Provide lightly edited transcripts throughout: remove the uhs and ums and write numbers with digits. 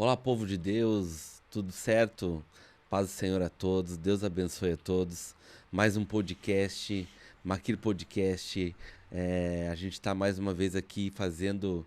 Olá, povo de Deus, tudo certo? Paz do Senhor a todos, Deus abençoe a todos. Mais um podcast, Maquir Podcast. A gente está mais uma vez aqui fazendo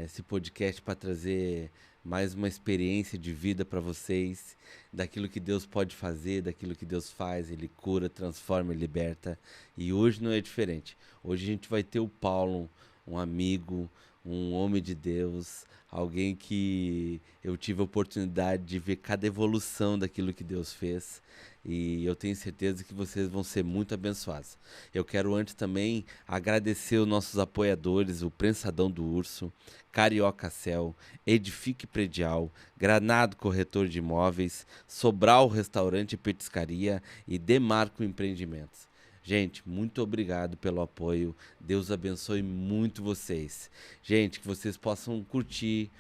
esse podcast para trazer mais uma experiência de vida para vocês, daquilo que Deus pode fazer, daquilo que Deus faz. Ele cura, transforma e liberta. E hoje não é diferente. Hoje a gente vai ter o Paulo, um amigo, um homem de Deus, alguém que eu tive a oportunidade de ver cada evolução daquilo que Deus fez, e eu tenho certeza que vocês vão ser muito abençoados. Eu quero antes também agradecer os nossos apoiadores, o Prensadão do Urso, Carioca Cel, Edifique Predial, Granado Corretor de Imóveis, Sobral Restaurante e Petiscaria e Demarco Empreendimentos. Gente, muito obrigado pelo apoio. Deus abençoe muito vocês. Gente, que vocês possam curtir,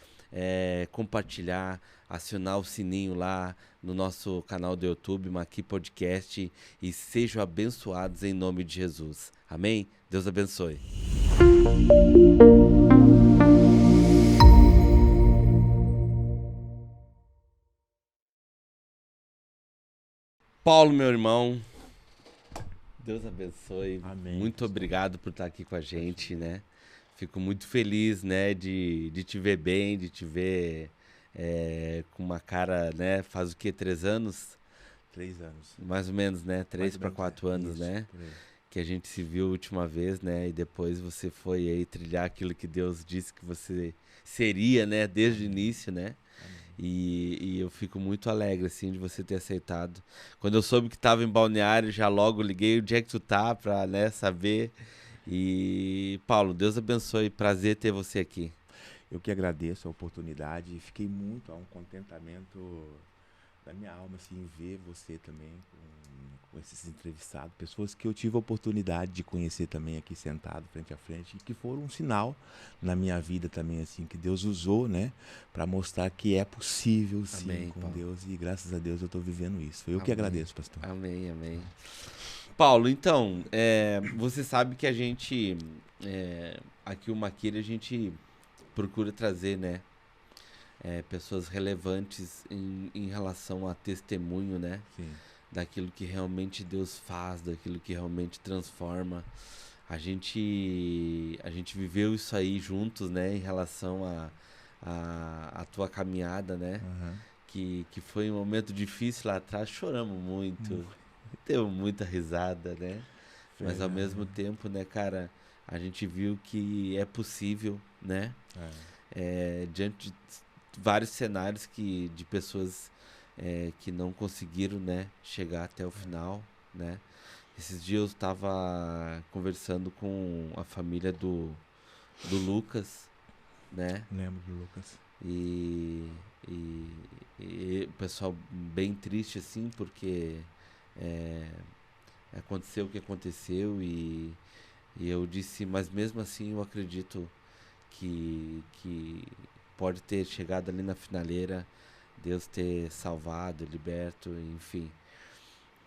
compartilhar, acionar o sininho lá no nosso canal do YouTube, Maqui Podcast, e sejam abençoados em nome de Jesus. Amém? Deus abençoe. Paulo, meu irmão, Deus abençoe. Amém, Muito pastor. obrigado por estar aqui com a gente, né? Fico muito feliz, né, de te ver bem, de te ver com uma cara, né? Faz o quê? 3 anos? 3 anos. Mais ou menos, né? Mais Três ou para menos, 4 anos, isso, né? por aí. Que a gente se viu a última vez, né? E depois você foi aí trilhar aquilo que Deus disse que você seria, né? Desde o Amém, início, né? amém. E eu fico muito alegre, assim, de você ter aceitado. Quando eu soube que tava em Balneário, já logo liguei onde é que tu tá pra, né, saber. E, Paulo, Deus abençoe. Prazer ter você aqui. Eu que agradeço a oportunidade e fiquei muito a um contentamento da minha alma, assim, ver você também com esses entrevistados, pessoas que eu tive a oportunidade de conhecer também aqui sentado frente a frente e que foram um sinal na minha vida também, assim, que Deus usou, né, para mostrar que é possível, sim, Amém, com Paulo. Deus, e graças a Deus eu estou vivendo isso. Eu que Amém. agradeço, pastor. Amém, amém. Paulo, então, você sabe que a gente, aqui o Maquila, a gente procura trazer, né, pessoas relevantes em relação a testemunho, né, Sim, daquilo que realmente Deus faz, daquilo que realmente transforma. A gente viveu isso aí juntos, né, em relação a tua caminhada, né, aham. que foi um momento difícil lá atrás, choramos muito, Muito deu muita risada, né, mas ao mesmo verdade. tempo, né, cara, a gente viu que é possível, né, É. diante de vários cenários de pessoas que não conseguiram, né, chegar até o final, né. Esses dias eu estava conversando com a família do Lucas, né, Lembro do Lucas. e, e, e o pessoal bem triste assim, porque é, aconteceu o que aconteceu, e eu disse, mas mesmo assim eu acredito que pode ter chegado ali na finaleira, Deus ter salvado, liberto, enfim.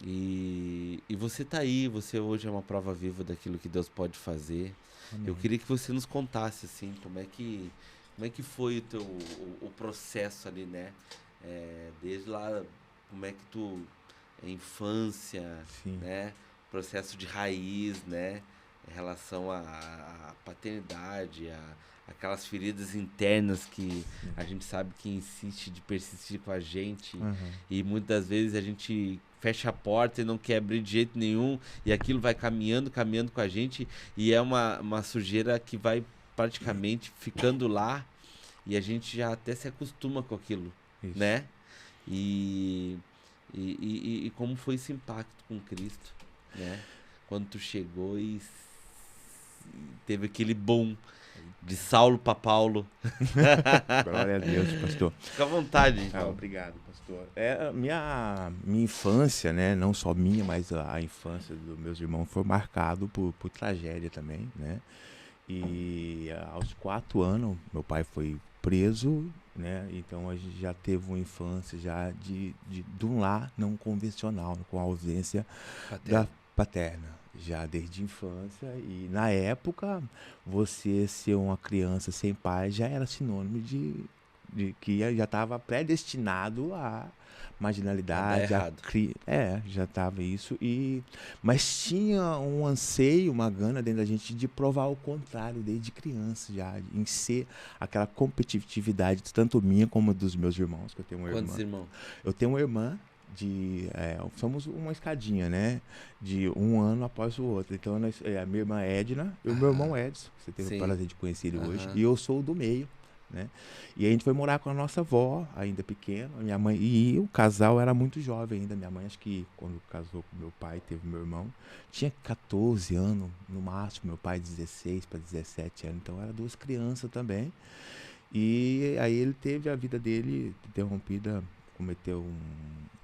E você tá aí, você hoje é uma prova viva daquilo que Deus pode fazer. Eu Amém. queria que você nos contasse, assim, como é que foi o processo ali, né? Desde lá, como é que infância, Sim. né? Processo de raiz, né? Em relação à paternidade, aquelas feridas internas que Sim. a gente sabe que insiste de persistir com a gente, Aham. e muitas vezes a gente fecha a porta e não quer abrir de jeito nenhum, e aquilo vai caminhando, caminhando com a gente, e é uma sujeira que vai praticamente ficando lá, e a gente já até se acostuma com aquilo, Isso. né? E, e como foi esse impacto com Cristo, né? Quando tu chegou e teve aquele boom de Saulo para Paulo. Glória a Deus, pastor. Fica à vontade, Ah, Paulo. obrigado, pastor. Minha infância, né? Não só minha, mas a infância dos meus irmãos foi marcado por tragédia também, né? E aos 4 anos, meu pai foi preso, né? Então a gente já teve uma infância já de um lar não convencional, com a ausência da Paterno. paterna, já desde a infância. E na época, você ser uma criança sem pai já era sinônimo de que já estava predestinado à marginalidade, Tá errado. já estava isso, mas tinha um anseio, uma gana dentro da gente de provar o contrário desde criança já, em ser aquela competitividade tanto minha como dos meus irmãos, que eu tenho uma Quantos irmã. irmãos? Eu tenho uma irmã somos uma escadinha, né? De um ano após o outro. Então, a minha irmã Edna e o meu irmão Edson, que você teve o prazer de conhecer ele hoje, e eu sou o do meio, né? E a gente foi morar com a nossa avó, ainda pequena, minha mãe, e o casal era muito jovem ainda. Minha mãe, acho que quando casou com meu pai, teve meu irmão, tinha 14 anos no máximo, meu pai 16 para 17 anos, então era duas crianças também. E aí ele teve a vida dele interrompida, cometeu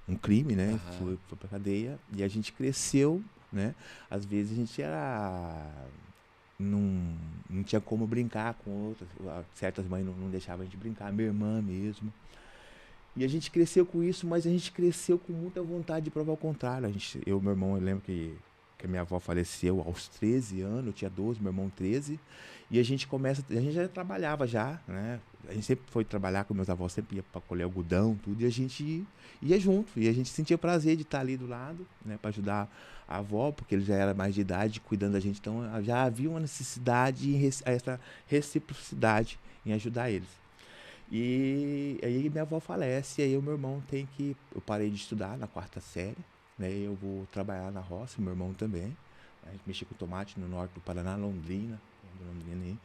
um crime, né? Foi pra cadeia e a gente cresceu, né? Às vezes a gente não tinha como brincar com outras, certas mães não deixavam a gente brincar, minha irmã mesmo. E a gente cresceu com isso, mas a gente cresceu com muita vontade de provar o contrário. Meu irmão, eu lembro que a minha avó faleceu aos 13 anos, eu tinha 12, meu irmão 13. E a gente já trabalhava já, né? A gente sempre foi trabalhar com meus avós, sempre ia para colher algodão, tudo, e a gente ia junto. E a gente sentia prazer de estar ali do lado, né? Para ajudar a avó, porque ele já era mais de idade, cuidando da gente. Então já havia uma necessidade, essa reciprocidade em ajudar eles. E aí minha avó falece, e aí o meu irmão eu parei de estudar na 4ª série, né? Eu vou trabalhar na roça, meu irmão também. A gente mexia com tomate no norte do Paraná, Londrina aí.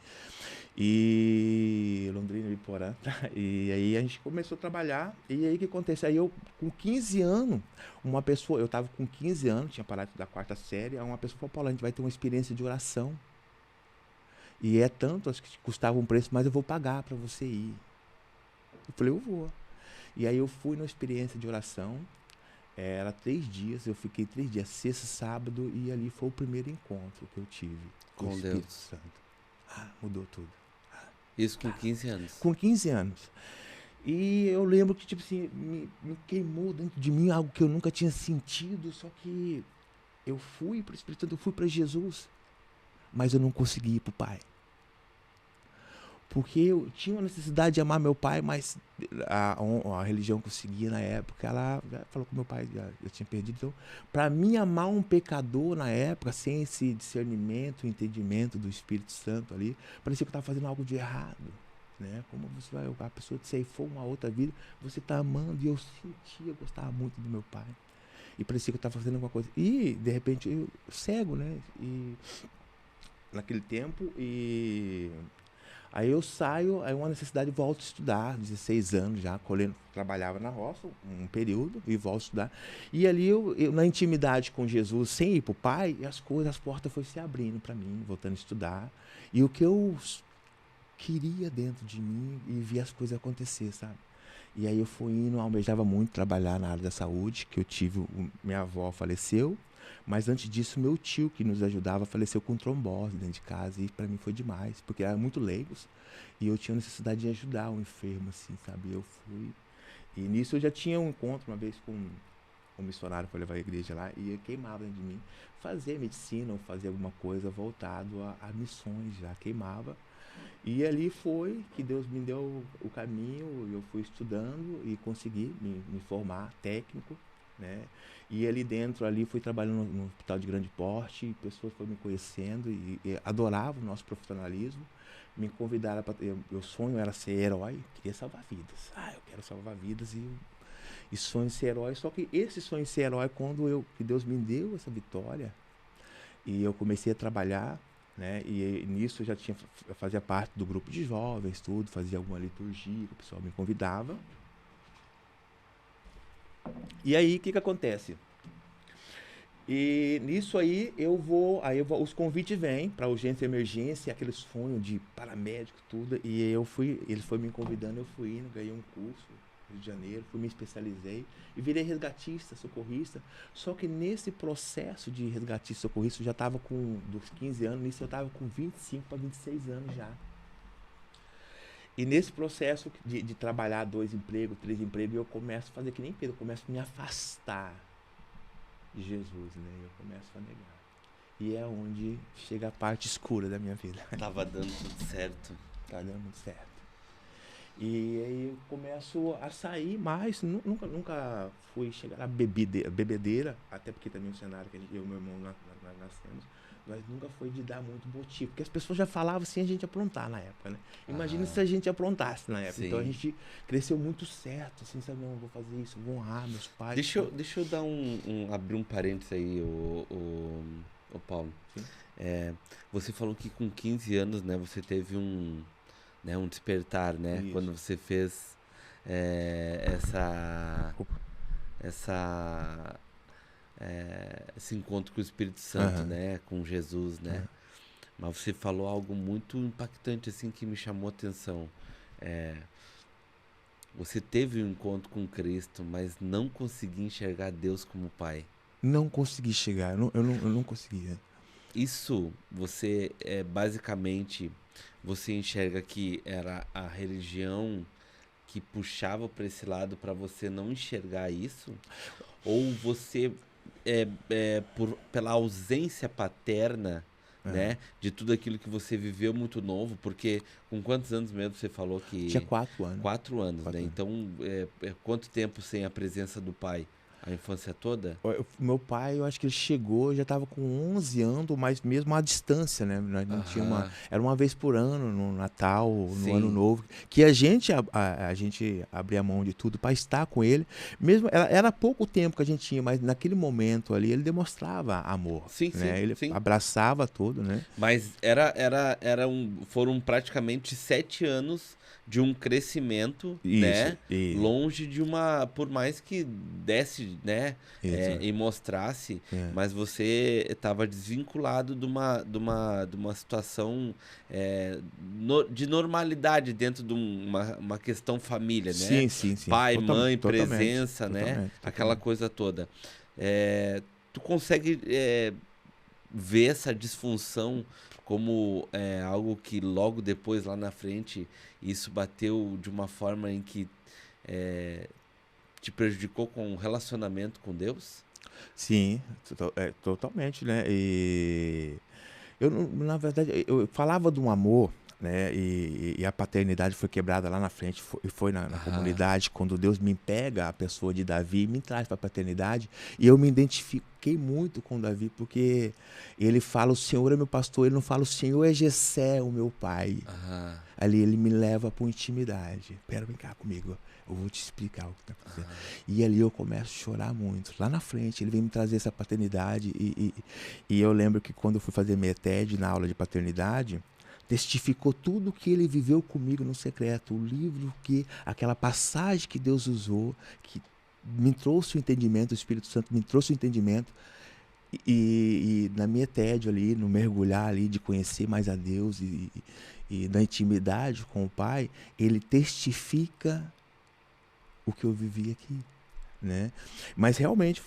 E Londrina, Ibiporã. E aí a gente começou a trabalhar. E aí o que aconteceu? Aí eu, com 15 anos, eu estava com 15 anos, tinha parado da 4ª série, uma pessoa falou, Paulo, a gente vai ter uma experiência de oração. E é tanto, acho que custava um preço, mas eu vou pagar para você ir. Eu falei, eu vou. E aí eu fui numa experiência de oração. Era 3 dias, eu fiquei 3 dias, sexta, sábado, e ali foi o primeiro encontro que eu tive com o Espírito Santo. Mudou tudo. Isso com 15 anos? Com 15 anos. E eu lembro que, tipo assim, me queimou dentro de mim algo que eu nunca tinha sentido, só que eu fui para o Espírito Santo, eu fui para Jesus, mas eu não consegui ir para o Pai. Porque eu tinha uma necessidade de amar meu pai, mas a religião que eu seguia na época, ela falou que meu pai já tinha perdido. Então, para mim, amar um pecador na época, sem esse discernimento, entendimento do Espírito Santo ali, parecia que eu estava fazendo algo de errado. Né? Como a pessoa te ceifou uma outra vida, você está amando. E eu sentia, eu gostava muito do meu pai. E parecia que eu estava fazendo alguma coisa. E, de repente, eu cego, né? E naquele tempo, aí eu saio, aí uma necessidade, volto a estudar, 16 anos já, trabalhava na roça um período e volto a estudar. E ali eu na intimidade com Jesus, sem ir para o Pai, as portas foram se abrindo para mim, voltando a estudar. E o que eu queria dentro de mim e vi as coisas acontecer, sabe? E aí eu fui indo, almejava muito trabalhar na área da saúde, que eu tive, minha avó faleceu, mas antes disso meu tio que nos ajudava faleceu com trombose dentro de casa e para mim foi demais, porque eram muito leigos e eu tinha necessidade de ajudar o enfermo, assim, sabe? Eu fui, e nisso eu já tinha um encontro uma vez com um missionário para levar a igreja lá e eu queimava dentro de mim fazer medicina ou fazer alguma coisa voltado a missões, já queimava. E ali foi que Deus me deu o caminho, eu fui estudando e consegui me formar técnico, né? E ali dentro, fui trabalhando no hospital de grande porte, e pessoas foram me conhecendo e adoravam o nosso profissionalismo, me convidaram para... Meu sonho era ser herói, queria salvar vidas. Eu quero salvar vidas e sonho de ser herói, só que esse sonho de ser herói, que Deus me deu essa vitória, e eu comecei a trabalhar, né? E nisso eu fazia parte do grupo de jovens, tudo, fazia alguma liturgia, o pessoal me convidava. E aí, o que acontece? E nisso aí, os convites vêm para urgência e emergência, aquele sonho de paramédico, tudo, e ele foi me convidando, eu fui indo, ganhei um curso no Rio de Janeiro, me especializei e virei resgatista, socorrista. Só que nesse processo de resgatista, socorrista, eu já estava dos 15 anos, nisso eu estava com 25 para 26 anos já. E nesse processo de trabalhar 2 empregos, 3 empregos, eu começo a fazer que nem Pedro, eu começo a me afastar de Jesus, né? Eu começo a negar. E é onde chega a parte escura da minha vida. Tava dando tudo certo. Tá dando muito certo. E aí eu começo a sair mais, nunca fui chegar na bebedeira, até porque também o cenário que eu e meu irmão nós nascemos, nós nunca foi de dar muito motivo, porque as pessoas já falavam sem a gente aprontar na época, né? Imagina se Aham. a gente aprontasse na época. Então a Sim. gente cresceu muito certo, assim, sabe? Não, eu vou fazer isso, vou honrar meus pais. Deixa eu dar abrir um parênteses aí, o Paulo. Sim. É, você falou que com 15 anos, né, você teve um despertar, né? Isso. Quando você fez essa, Opa. essa, esse encontro com o Espírito Santo, Aham. né? Com Jesus, né? Aham. Mas você falou algo muito impactante, assim, que me chamou a atenção. É, você teve um encontro com Cristo, mas não conseguia enxergar Deus como Pai. Não consegui chegar, eu não conseguia. Isso você basicamente você enxerga que era a religião que puxava para esse lado para você não enxergar isso? Ou você pela ausência paterna, Aham. né, de tudo aquilo que você viveu muito novo, porque com quantos anos mesmo você falou Tinha que 4 anos. 4 anos, né? 4 anos. Então, quanto tempo sem a presença do pai? A infância toda? Meu pai, eu acho que ele chegou, já estava com 11 anos, mas mesmo à distância, né? Nós não tinha uma, Aham, era uma vez por ano, no Natal, no Ano sim. Novo, que a gente abria mão de tudo para estar com ele. Mesmo era pouco tempo que a gente tinha, mas naquele momento ali ele demonstrava amor, Sim, sim, né? Ele sim. abraçava todo, né? Mas foram praticamente 7 anos de um crescimento, Isso, né? Longe de uma. Por mais que desse, né? isso. E mostrasse, É. mas você estava desvinculado de uma situação de normalidade dentro de uma questão família, né? Sim, sim, sim. Pai, mãe, Totalmente, presença, né? totalmente, Aquela totalmente. coisa toda. Tu consegue ver essa disfunção como algo que logo depois, lá na frente, isso bateu de uma forma em que é, te prejudicou com o relacionamento com Deus? Sim, totalmente, né? E na verdade, eu falava de um amor, né? E a paternidade foi quebrada lá na frente, foi na Ah, comunidade, quando Deus me pega a pessoa de Davi e me traz para a paternidade. E eu me identifiquei muito com Davi, porque ele fala: O Senhor é meu pastor, ele não fala: O Senhor é Jessé, o meu pai. ah, Ali ele me leva para intimidade. Pera, vem cá comigo. Eu vou te explicar o que está acontecendo. E ali eu começo a chorar muito. Lá na frente, ele vem me trazer essa paternidade. E eu lembro que quando eu fui fazer minha TED na aula de paternidade, testificou tudo que ele viveu comigo no secreto. O livro aquela passagem que Deus usou, que me trouxe o entendimento, o Espírito Santo me trouxe o entendimento. E na minha TED ali, no mergulhar ali de conhecer mais a Deus e da intimidade com o Pai, ele testifica o que eu vivi aqui, né? Mas realmente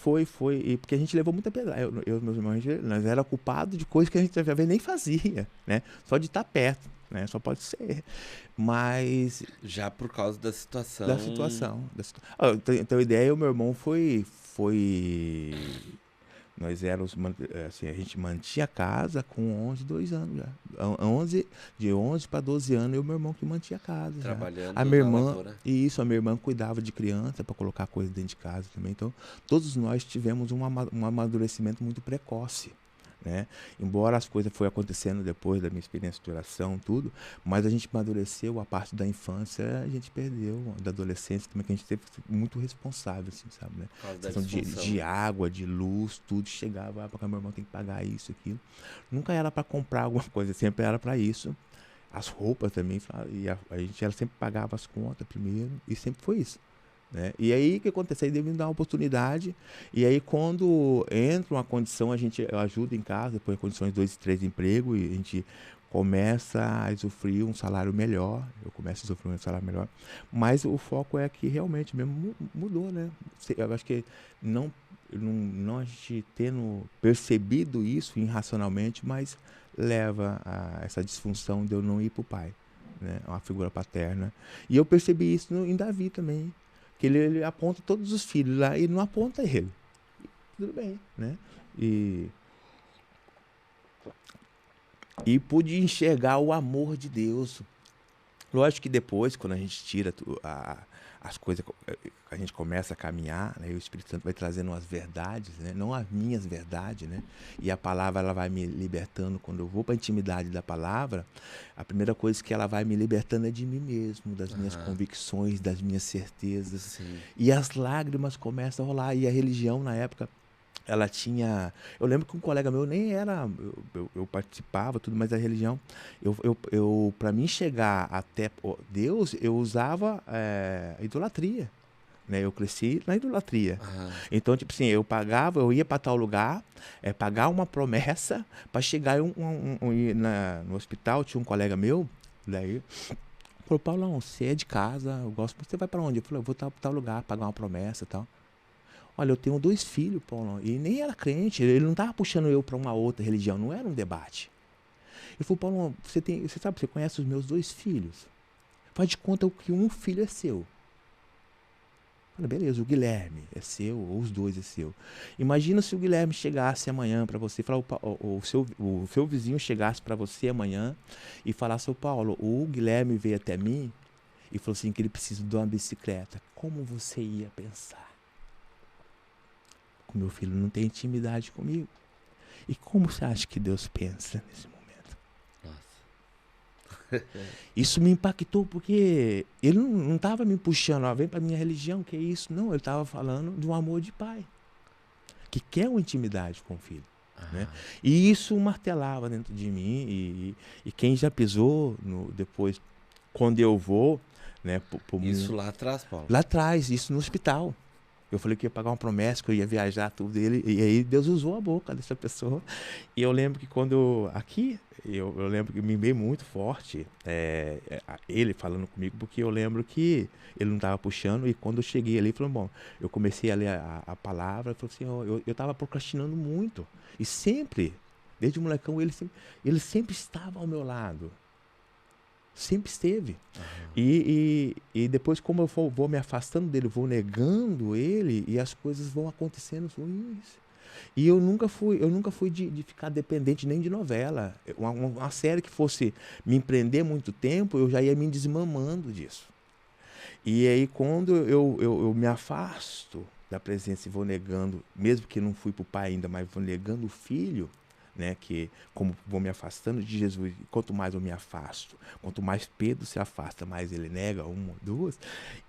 porque a gente levou muita pedrada. Eu e meus irmãos, nós era culpado de coisas que a gente às vezes nem fazia, né? Só de estar perto, né? Só pode ser. Mas já por causa da da situação. situação. Então, a ideia, o meu irmão foi. Nós éramos, assim, a gente mantinha a casa com 11, 2 anos já. 11, de 11 para 12 anos, eu e meu irmão que mantinha a casa já. A Trabalhando minha na irmã, lavoura. e isso, a minha irmã cuidava de criança para colocar coisa dentro de casa também. Então, todos nós tivemos um amadurecimento muito precoce, né? Embora as coisas foram acontecendo depois da minha experiência de oração, tudo, mas a gente amadureceu, a parte da infância a gente perdeu, da adolescência também, que a gente teve que ser muito responsável, assim, sabe, né? Por causa da Questão de disfunção. água, de luz, tudo chegava, porque meu irmão tem que pagar isso, aquilo. Nunca era para comprar alguma coisa, sempre era para isso. As roupas também, e a gente sempre pagava as contas primeiro, e sempre foi isso, né? E aí o que aconteceu? Aí deve me dar uma oportunidade. E aí, quando entra uma condição, eu ajudo em casa, depois condições 2 e 3 de emprego, e a gente começa a usufruir um salário melhor. Eu começo a usufruir um salário melhor. Mas o foco é que realmente mesmo mudou, né? Eu acho que não, não a gente tendo percebido isso irracionalmente, mas leva a essa disfunção de eu não ir para o pai, né? Uma figura paterna. E eu percebi isso em Davi também, que ele aponta todos os filhos lá e não aponta ele. Tudo bem, né? E, e pude enxergar o amor de Deus, Lógico que depois, quando a gente tira as coisas, a gente começa a caminhar, né, e o Espírito Santo vai trazendo as verdades, né, não as minhas verdades, né, e a palavra ela vai me libertando. Quando eu vou para a intimidade da palavra, a primeira coisa que ela vai me libertando é de mim mesmo, das minhas convicções, das minhas certezas. Sim. E as lágrimas começam a rolar. E a religião, na época, ela tinha... Eu lembro que um colega meu nem era... Eu participava, tudo, mas a religião... Para mim chegar até Deus, eu usava idolatria. Né? Eu cresci na idolatria. Então, tipo assim, eu ia para tal lugar, pagar uma promessa para chegar no hospital. Tinha um colega meu, daí... Falou, Paulão, você é de casa, eu gosto, você vai para onde? Eu falei, eu vou para tal lugar, pagar uma promessa e tal. Olha, eu tenho 2 filhos, Paulão, e nem era crente, ele não estava puxando eu para uma outra religião, não era um debate. Ele falou, Paulão, você conhece os meus 2 filhos? Faz de conta que um filho é seu. Eu falei, beleza, o Guilherme é seu, ou os 2 é seu. Imagina se o Guilherme chegasse amanhã para você, falar, o seu vizinho chegasse para você amanhã e falasse, Paulo, o Guilherme veio até mim e falou assim que ele precisa de uma bicicleta. Como você ia pensar? O meu filho não tem intimidade comigo. E como você acha que Deus pensa nesse momento? Nossa. Isso me impactou porque ele não estava me puxando, ó, vem para minha religião, que é isso? Não, ele estava falando de um amor de pai, que quer uma intimidade com o filho. Né? E isso martelava dentro de mim. E quem já pisou depois, quando eu vou... Né, isso lá atrás, Paulo? Lá atrás, isso no hospital. Eu falei que ia pagar uma promessa, que eu ia viajar, tudo dele. E aí Deus usou a boca dessa pessoa. E eu lembro que quando... Aqui, eu lembro que me veio muito forte ele falando comigo, porque eu lembro que ele não estava puxando. E quando eu cheguei ali, falou, bom, eu comecei a ler a palavra. Falei assim, eu estava procrastinando muito. E sempre, desde o molecão, ele sempre estava ao meu lado. Sempre esteve. E depois, como eu vou me afastando dele, vou negando ele, e as coisas vão acontecendo ruins. E eu nunca fui de ficar dependente nem de novela. Uma série que fosse me empreender muito tempo, eu já ia me desmamando disso. E aí, quando eu me afasto da presença e vou negando, mesmo que não fui para o pai ainda, mas vou negando o filho, né, que como vou me afastando de Jesus, quanto mais eu me afasto, quanto mais Pedro se afasta, mais ele nega 1 ou 2,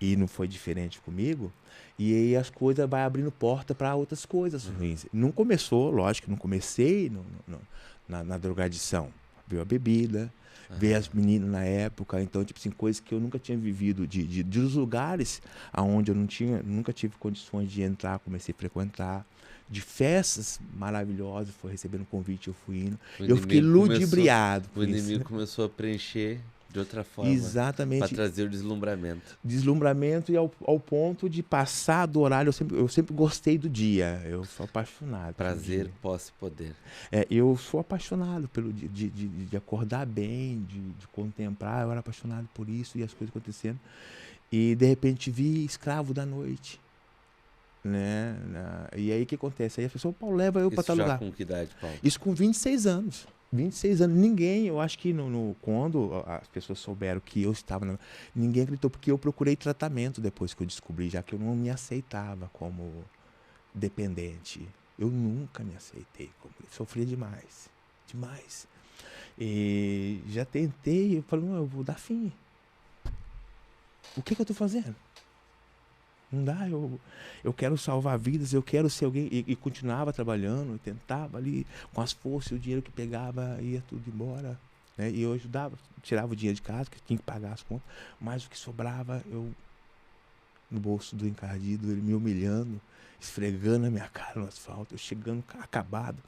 e não foi diferente comigo, e aí as coisas vai abrindo porta para outras coisas ruins. Não começou, lógico que não comecei na drogadição, veio a bebida, veio as meninas na época, então tipo assim, coisas que eu nunca tinha vivido, dos lugares aonde eu nunca tive condições de entrar, comecei a frequentar, de festas maravilhosas, foi recebendo convite, eu fui indo. Eu fiquei ludibriado. O inimigo começou a preencher de outra forma. Exatamente. Para trazer o deslumbramento. Deslumbramento e ao ponto de passar do horário, eu sempre gostei do dia. Eu sou apaixonado. Prazer, posse e poder. Eu sou apaixonado pelo de acordar bem, de contemplar. Eu era apaixonado por isso e as coisas acontecendo. E de repente vi Escravo da Noite. Né? E aí o que acontece? Aí a pessoa, Paulo, leva eu para tal lugar. Com que idade, Paulo? Isso com 26 anos. 26 anos. Ninguém, eu acho que quando as pessoas souberam que eu estava... ninguém acreditou, porque eu procurei tratamento depois que eu descobri, já que eu não me aceitava como dependente. Eu nunca me aceitei. Sofria demais. Demais. E já tentei, eu falei, não, eu vou dar fim. O que eu estou fazendo? Não dá, eu quero salvar vidas, eu quero ser alguém. E continuava trabalhando, eu tentava ali, com as forças, o dinheiro que pegava ia tudo embora. Né? E eu ajudava, tirava o dinheiro de casa, que tinha que pagar as contas, mas o que sobrava, eu no bolso do encardido, ele me humilhando, esfregando a minha cara no asfalto, eu chegando acabado,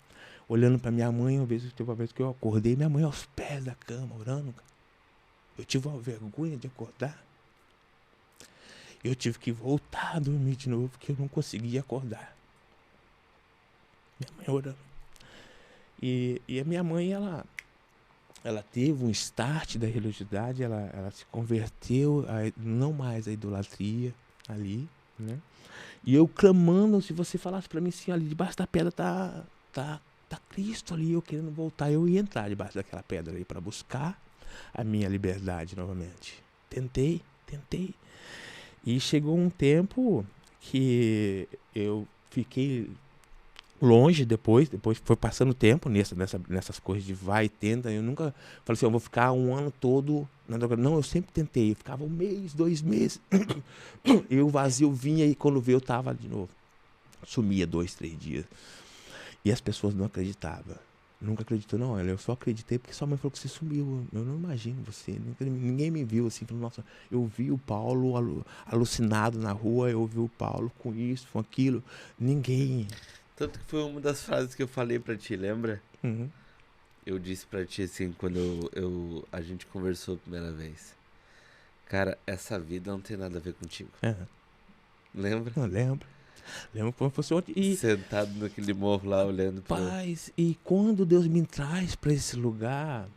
olhando para minha mãe. Teve uma vez que eu acordei, minha mãe aos pés da cama, orando. Eu tive uma vergonha de acordar. Eu tive que voltar a dormir de novo, porque eu não conseguia acordar. Minha mãe orando. E a minha mãe, ela teve um start da religiosidade, ela se converteu, não mais à idolatria ali, né? E eu clamando, se você falasse para mim assim, ali debaixo da pedra tá Cristo ali, eu querendo voltar, eu ia entrar debaixo daquela pedra ali para buscar a minha liberdade novamente. Tentei. E chegou um tempo que eu fiquei longe depois foi passando o tempo nessas coisas de vai e tenta. Eu nunca falei assim, eu vou ficar um ano todo na droga. Não, eu sempre tentei. Eu ficava 1 mês, 2 meses. E o vazio vinha e quando veio eu tava de novo. Sumia 2, 3 dias. E as pessoas não acreditavam. Nunca acreditou, não. Eu só acreditei porque sua mãe falou que você sumiu. Eu não imagino você. Ninguém me viu assim. Falou, nossa, eu vi o Paulo alucinado na rua. Eu vi o Paulo com isso, com aquilo. Ninguém. Tanto que foi uma das frases que eu falei pra ti, lembra? Uhum. Eu disse pra ti assim, quando a gente conversou a primeira vez. Cara, essa vida não tem nada a ver contigo. Lembra? Eu lembro. Lembro como fosse ontem. E, sentado naquele morro lá, olhando pra... paz, e quando Deus me traz pra esse lugar,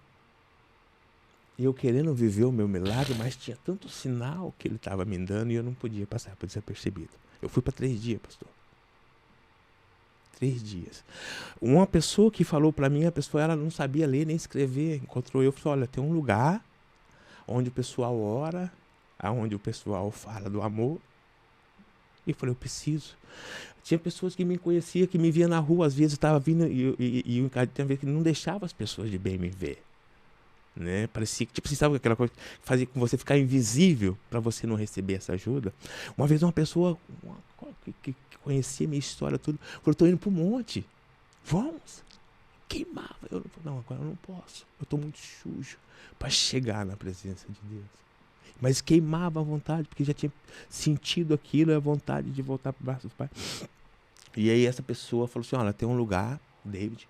eu querendo viver o meu milagre, mas tinha tanto sinal que ele tava me dando e eu não podia passar por desapercebido. Eu fui pra 3 dias, pastor. 3 dias. Uma pessoa que falou pra mim, a pessoa ela não sabia ler nem escrever, encontrou eu e falou, olha, tem um lugar onde o pessoal ora, onde o pessoal fala do amor. E eu falei, eu preciso. Tinha pessoas que me conheciam, que me via na rua, às vezes eu estava vindo e o Ricardo tem a ver que não deixava as pessoas de bem me ver. Né? Parecia que, tipo, você sabe aquela coisa que fazia com você ficar invisível para você não receber essa ajuda. Uma vez uma pessoa que conhecia minha história, tudo, falou, estou indo pro monte. Vamos. Queimava. Eu não, não, agora eu não posso. Eu estou muito sujo para chegar na presença de Deus. Mas queimava a vontade, porque já tinha sentido aquilo e a vontade de voltar para o braço do Pai. E aí essa pessoa falou assim, olha, tem um lugar, David.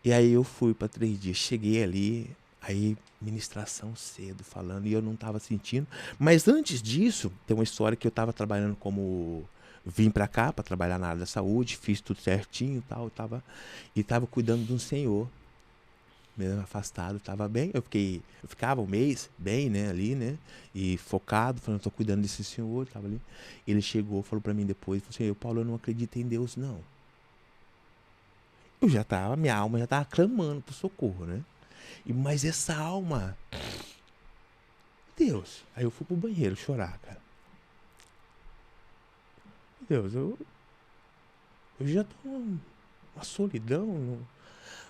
E aí eu fui para 3 dias. Cheguei ali, aí ministração cedo, falando, e eu não estava sentindo. Mas antes disso, tem uma história que eu estava trabalhando como... Vim para cá para trabalhar na área da saúde, fiz tudo certinho e estava cuidando de um senhor. Mesmo afastado, estava bem. Eu ficava 1 mês bem, né, ali, né, e focado, falando, estou cuidando desse senhor, estava ali. Ele chegou, falou para mim depois, falou assim, Paulo, eu não acredito em Deus, não. Eu já estava, minha alma já estava clamando por socorro, né, mas essa alma, Deus, aí eu fui pro banheiro chorar, cara. Deus, eu já tô numa solidão,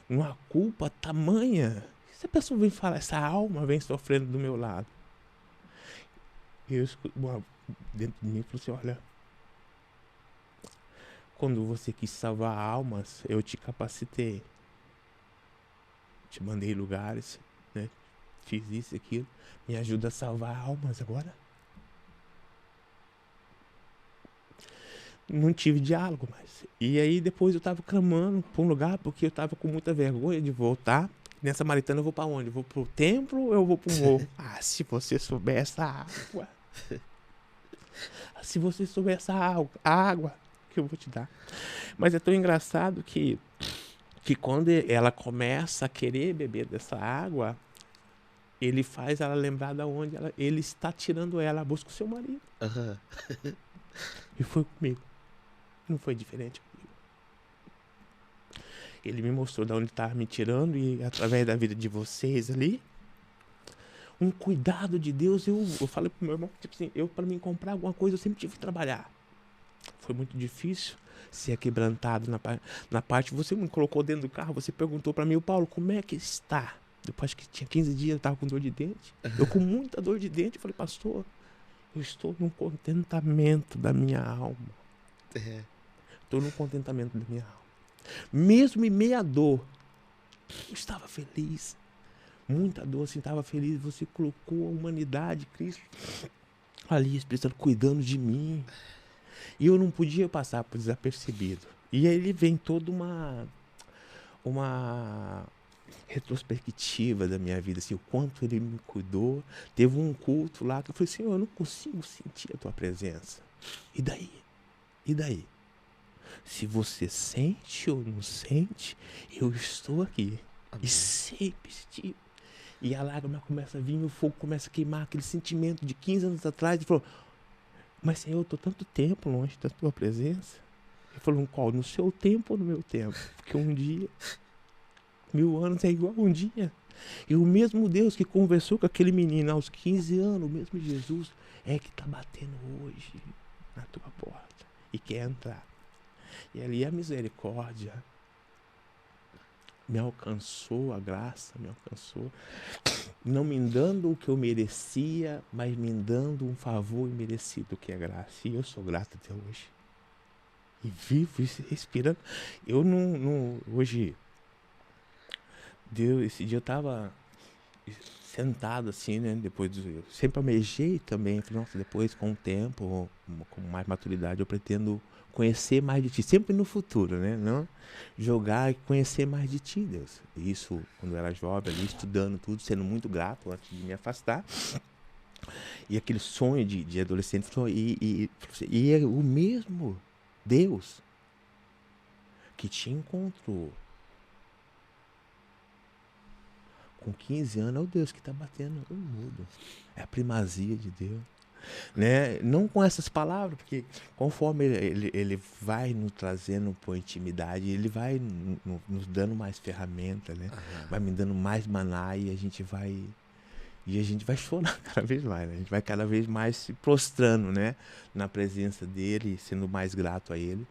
numa culpa tamanha. Se a pessoa vem falar, essa alma vem sofrendo do meu lado. E eu escuto dentro de mim falou assim, olha, quando você quis salvar almas, eu te capacitei. Te mandei lugares, né? Fiz isso e aquilo. Me ajuda a salvar almas agora. Não tive diálogo mais. E aí depois eu tava clamando pra um lugar, porque eu tava com muita vergonha de voltar. Nessa Samaritana eu vou pra onde? Eu vou pro templo ou eu vou pro morro? Ah, se você souber essa água. Se você souber essa água que eu vou te dar. Mas é tão engraçado que quando ela começa a querer beber dessa água, ele faz ela lembrar de onde ele está tirando ela, busca o seu marido. Uhum. E foi comigo. Não foi diferente comigo. Ele me mostrou de onde estava me tirando e através da vida de vocês ali, um cuidado de Deus. Eu falei pro meu irmão, tipo assim, para mim comprar alguma coisa eu sempre tive que trabalhar. Foi muito difícil ser quebrantado na parte. Você me colocou dentro do carro, você perguntou para mim, Paulo, como é que está? Depois que tinha 15 dias eu estava com dor de dente. Eu com muita dor de dente, eu falei, pastor, eu estou num contentamento da minha alma. Estou num contentamento da minha alma. Mesmo em meia dor, eu estava feliz. Muita dor, assim, estava feliz. Você colocou a humanidade, Cristo, ali, Espírito Santo, cuidando de mim. E eu não podia passar por desapercebido. E aí ele vem toda uma retrospectiva da minha vida, assim, o quanto ele me cuidou. Teve um culto lá que eu falei, Senhor, eu não consigo sentir a tua presença. E daí? E daí? Se você sente ou não sente, eu estou aqui. Amém. E sempre estive. E a lágrima começa a vir, o fogo começa a queimar, aquele sentimento de 15 anos atrás. Ele falou, mas Senhor, eu estou tanto tempo longe da tua presença. Ele falou, qual? No seu tempo ou no meu tempo? Porque um dia, 1000 anos é igual a um dia. E o mesmo Deus que conversou com aquele menino aos 15 anos, o mesmo Jesus é que está batendo hoje na tua porta e quer entrar. E ali a misericórdia me alcançou, a graça me alcançou, não me dando o que eu merecia, mas me dando um favor imerecido, que é a graça. E eu sou grato até hoje. E vivo e respirando. Eu não hoje, esse dia eu estava sentado assim, né? Eu sempre almejei também. Falei, nossa, depois com o tempo, com mais maturidade, eu pretendo conhecer mais de ti. Sempre no futuro, né? Não jogar e conhecer mais de ti, Deus. Isso, quando eu era jovem, ali estudando tudo, sendo muito grato antes de me afastar. E aquele sonho de adolescente, e é o mesmo Deus que te encontrou com 15 anos, é o Deus que está batendo no mundo. É a primazia de Deus. Né? Não com essas palavras, porque conforme ele vai nos trazendo por intimidade, ele vai nos dando mais ferramenta, né? Vai me dando mais maná e a gente vai chorar cada vez mais, né? A gente vai cada vez mais se prostrando, né? Na presença dele, sendo mais grato a ele.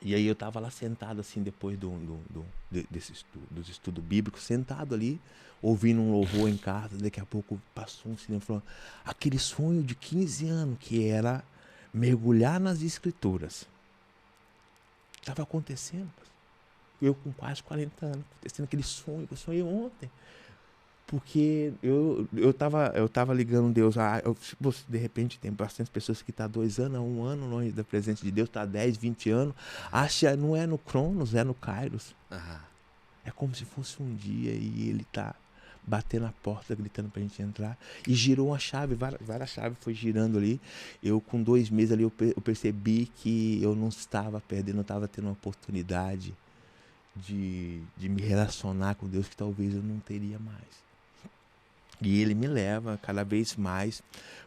E aí eu estava lá sentado assim, depois dos estudos bíblicos, sentado ali, ouvindo um louvor em casa. Daqui a pouco passou um cinema falando, aquele sonho de 15 anos que era mergulhar nas escrituras. Estava acontecendo. Eu com quase 40 anos, acontecendo aquele sonho que eu sonhei ontem. Porque eu tava ligando Deus. De repente tem bastante pessoas que estão 2 anos, 1 ano longe da presença de Deus, está 10, 20 anos. Acha, não é no Cronos, é no Kairos. É como se fosse um dia e ele tá batendo a porta, gritando pra gente entrar. E girou uma chave, várias chaves foi girando ali. Eu com 2 meses ali, eu percebi que eu não estava perdendo, eu estava tendo uma oportunidade de me relacionar com Deus que talvez eu não teria mais. E ele me leva cada vez mais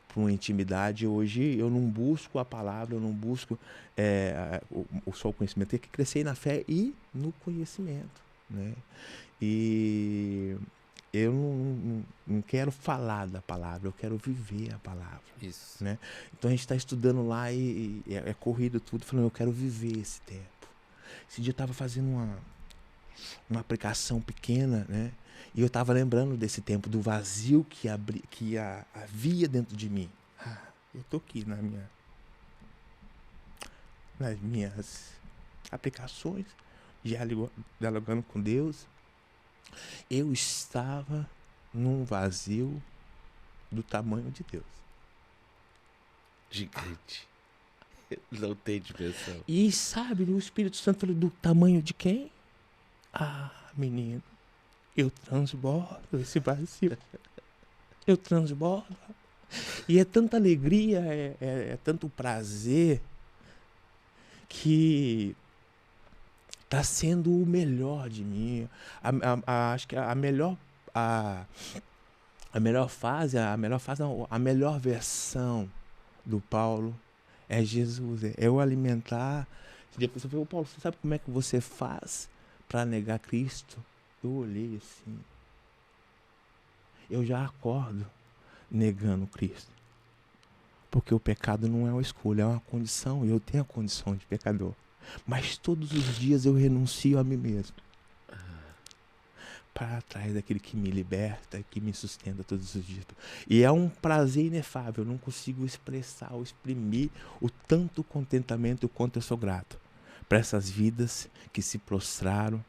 para uma intimidade. Hoje eu não busco a palavra, eu não busco só o conhecimento. Tem que crescer na fé e no conhecimento, né? E eu não quero falar da palavra, eu quero viver a palavra. Isso. Né? Então a gente está estudando lá e é corrido tudo, falando, eu quero viver esse tempo. Esse dia eu estava fazendo uma aplicação pequena, né? E eu estava lembrando desse tempo, do vazio que havia dentro de mim. Eu estou aqui nas minhas aplicações, dialogando com Deus. Eu estava num vazio do tamanho de Deus. Gigante. Não tem dimensão. E sabe, o Espírito Santo falou, do tamanho de quem? Menino, eu transbordo esse vazio. Eu transbordo. E é tanta alegria, é tanto prazer, que está sendo o melhor de mim. Acho que a melhor fase, a melhor versão do Paulo é Jesus. É eu alimentar. Se a pessoa falou, Paulo, você sabe como é que você faz para negar Cristo? Eu olhei assim. Eu já acordo negando Cristo. Porque o pecado não é uma escolha, é uma condição. E eu tenho a condição de pecador. Mas todos os dias eu renuncio a mim mesmo. Para trás daquele que me liberta, que me sustenta todos os dias. E é um prazer inefável. Eu não consigo expressar ou exprimir o tanto contentamento quanto eu sou grato para essas vidas que se prostraram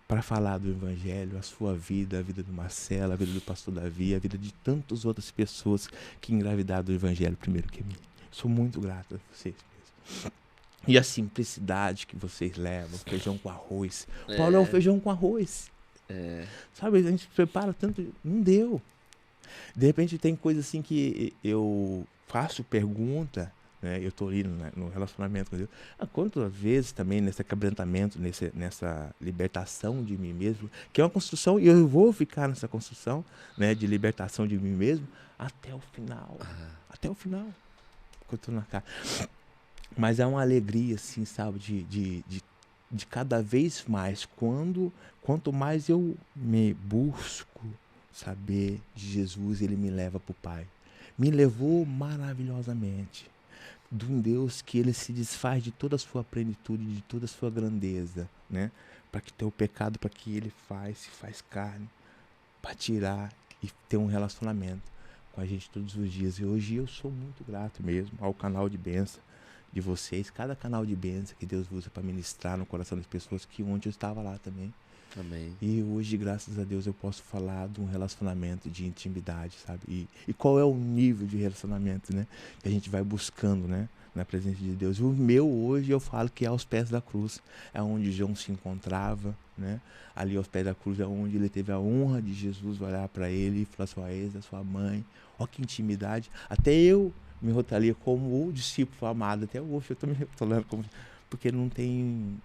para falar do Evangelho, a sua vida, a vida do Marcelo, a vida do pastor Davi, a vida de tantas outras pessoas que engravidaram do Evangelho primeiro que mim. Sou muito grato a vocês mesmos. E a simplicidade que vocês levam, feijão com arroz. Paulo é um feijão com arroz. Sabe, a gente prepara tanto, não deu. De repente tem coisa assim que eu faço pergunta, né? Eu estou ali no relacionamento com Deus. Quantas vezes também nesse quebrantamento, nessa libertação de mim mesmo, que é uma construção, e eu vou ficar nessa construção, né, de libertação de mim mesmo até o final. Até o final. Quando eu tô na casa. Mas é uma alegria, assim, sabe, de de cada vez mais, quanto mais eu me busco saber de Jesus, ele me leva para o Pai. Me levou maravilhosamente. De um Deus que ele se desfaz de toda a sua plenitude, de toda a sua grandeza, né? Para que teu pecado, para que ele se faz carne, para tirar e ter um relacionamento com a gente todos os dias. E hoje eu sou muito grato mesmo ao canal de bênção de vocês, cada canal de bênção que Deus usa para ministrar no coração das pessoas, que ontem eu estava lá também. Amém. E hoje, graças a Deus, eu posso falar de um relacionamento de intimidade, sabe? E qual é o nível de relacionamento, né? Que a gente vai buscando, né? Na presença de Deus. E o meu hoje, eu falo que é aos pés da cruz. É onde João se encontrava, né? Ali aos pés da cruz é onde ele teve a honra de Jesus olhar para ele e falar: sua ex, a sua mãe. Ó, que intimidade. Até eu me rotaria como o discípulo amado. Até hoje eu estou me rotulando como... Porque não tem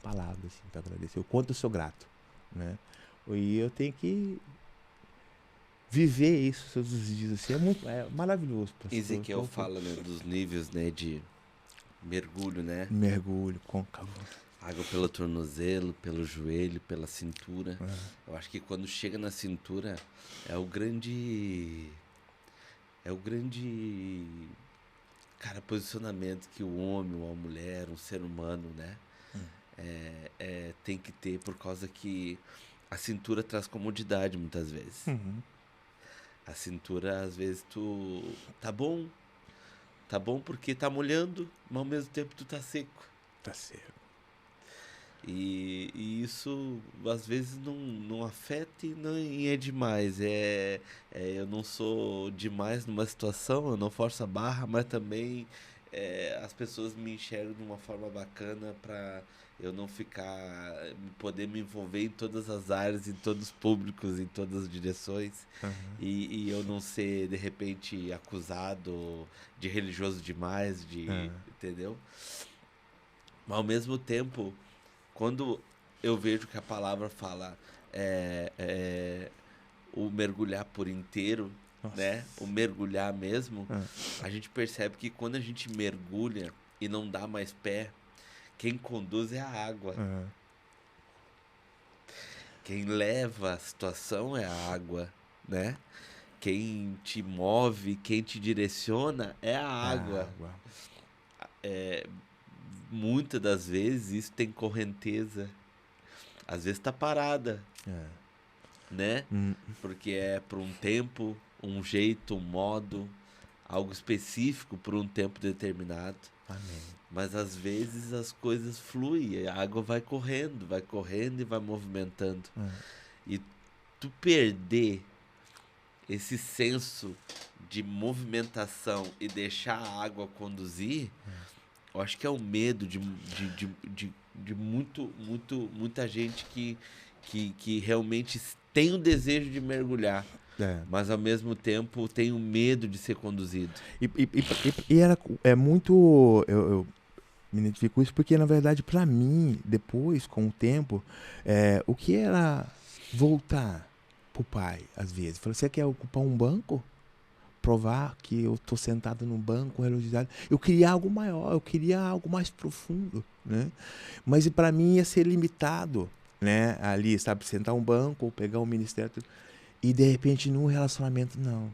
palavras assim, para agradecer. O quanto eu sou grato, né? E eu tenho que viver isso todos os dias, assim, é maravilhoso. Ezequiel fala, né, dos níveis, né, de mergulho, né? Mergulho, côncavo. Água pelo tornozelo, pelo joelho, pela cintura. Eu acho que quando chega na cintura é o grande, cara, posicionamento que o homem ou a mulher, um ser humano, né, tem que ter, por causa que a cintura traz comodidade muitas vezes. A cintura, às vezes, tu tá bom porque tá molhando, mas ao mesmo tempo tu tá seco. Tá certo. E isso, às vezes, não afeta e nem é demais. Eu não sou demais numa situação, eu não forço a barra, mas também as pessoas me enxergam de uma forma bacana para eu não poder me envolver em todas as áreas, em todos os públicos, em todas as direções. E eu não ser, de repente, acusado de religioso demais, entendeu? Mas, ao mesmo tempo, quando eu vejo que a palavra fala o mergulhar por inteiro, né? O mergulhar mesmo, a gente percebe que quando a gente mergulha e não dá mais pé, quem conduz é a água. Quem leva a situação é a água, né? Quem te move, quem te direciona é a água. Muitas das vezes isso tem correnteza. Às vezes tá parada, né? Porque é por um tempo, um jeito, um modo, algo específico por um tempo determinado. Amém. Mas às vezes as coisas fluem, a água vai correndo e vai movimentando. E tu perder esse senso de movimentação e deixar a água conduzir, eu acho que é o medo de muita gente que realmente tem o desejo de mergulhar, mas ao mesmo tempo tem o medo de ser conduzido. É muito... Eu me identifico com isso porque, na verdade, para mim, depois, com o tempo, o que era voltar pro Pai, às vezes? Falei: você quer ocupar um banco? Provar que eu tô sentado num banco, religiosidade. Eu queria algo maior, eu queria algo mais profundo, né? Mas para mim ia ser limitado, né? Ali, sabe, sentar um banco ou pegar um ministério e de repente num relacionamento não.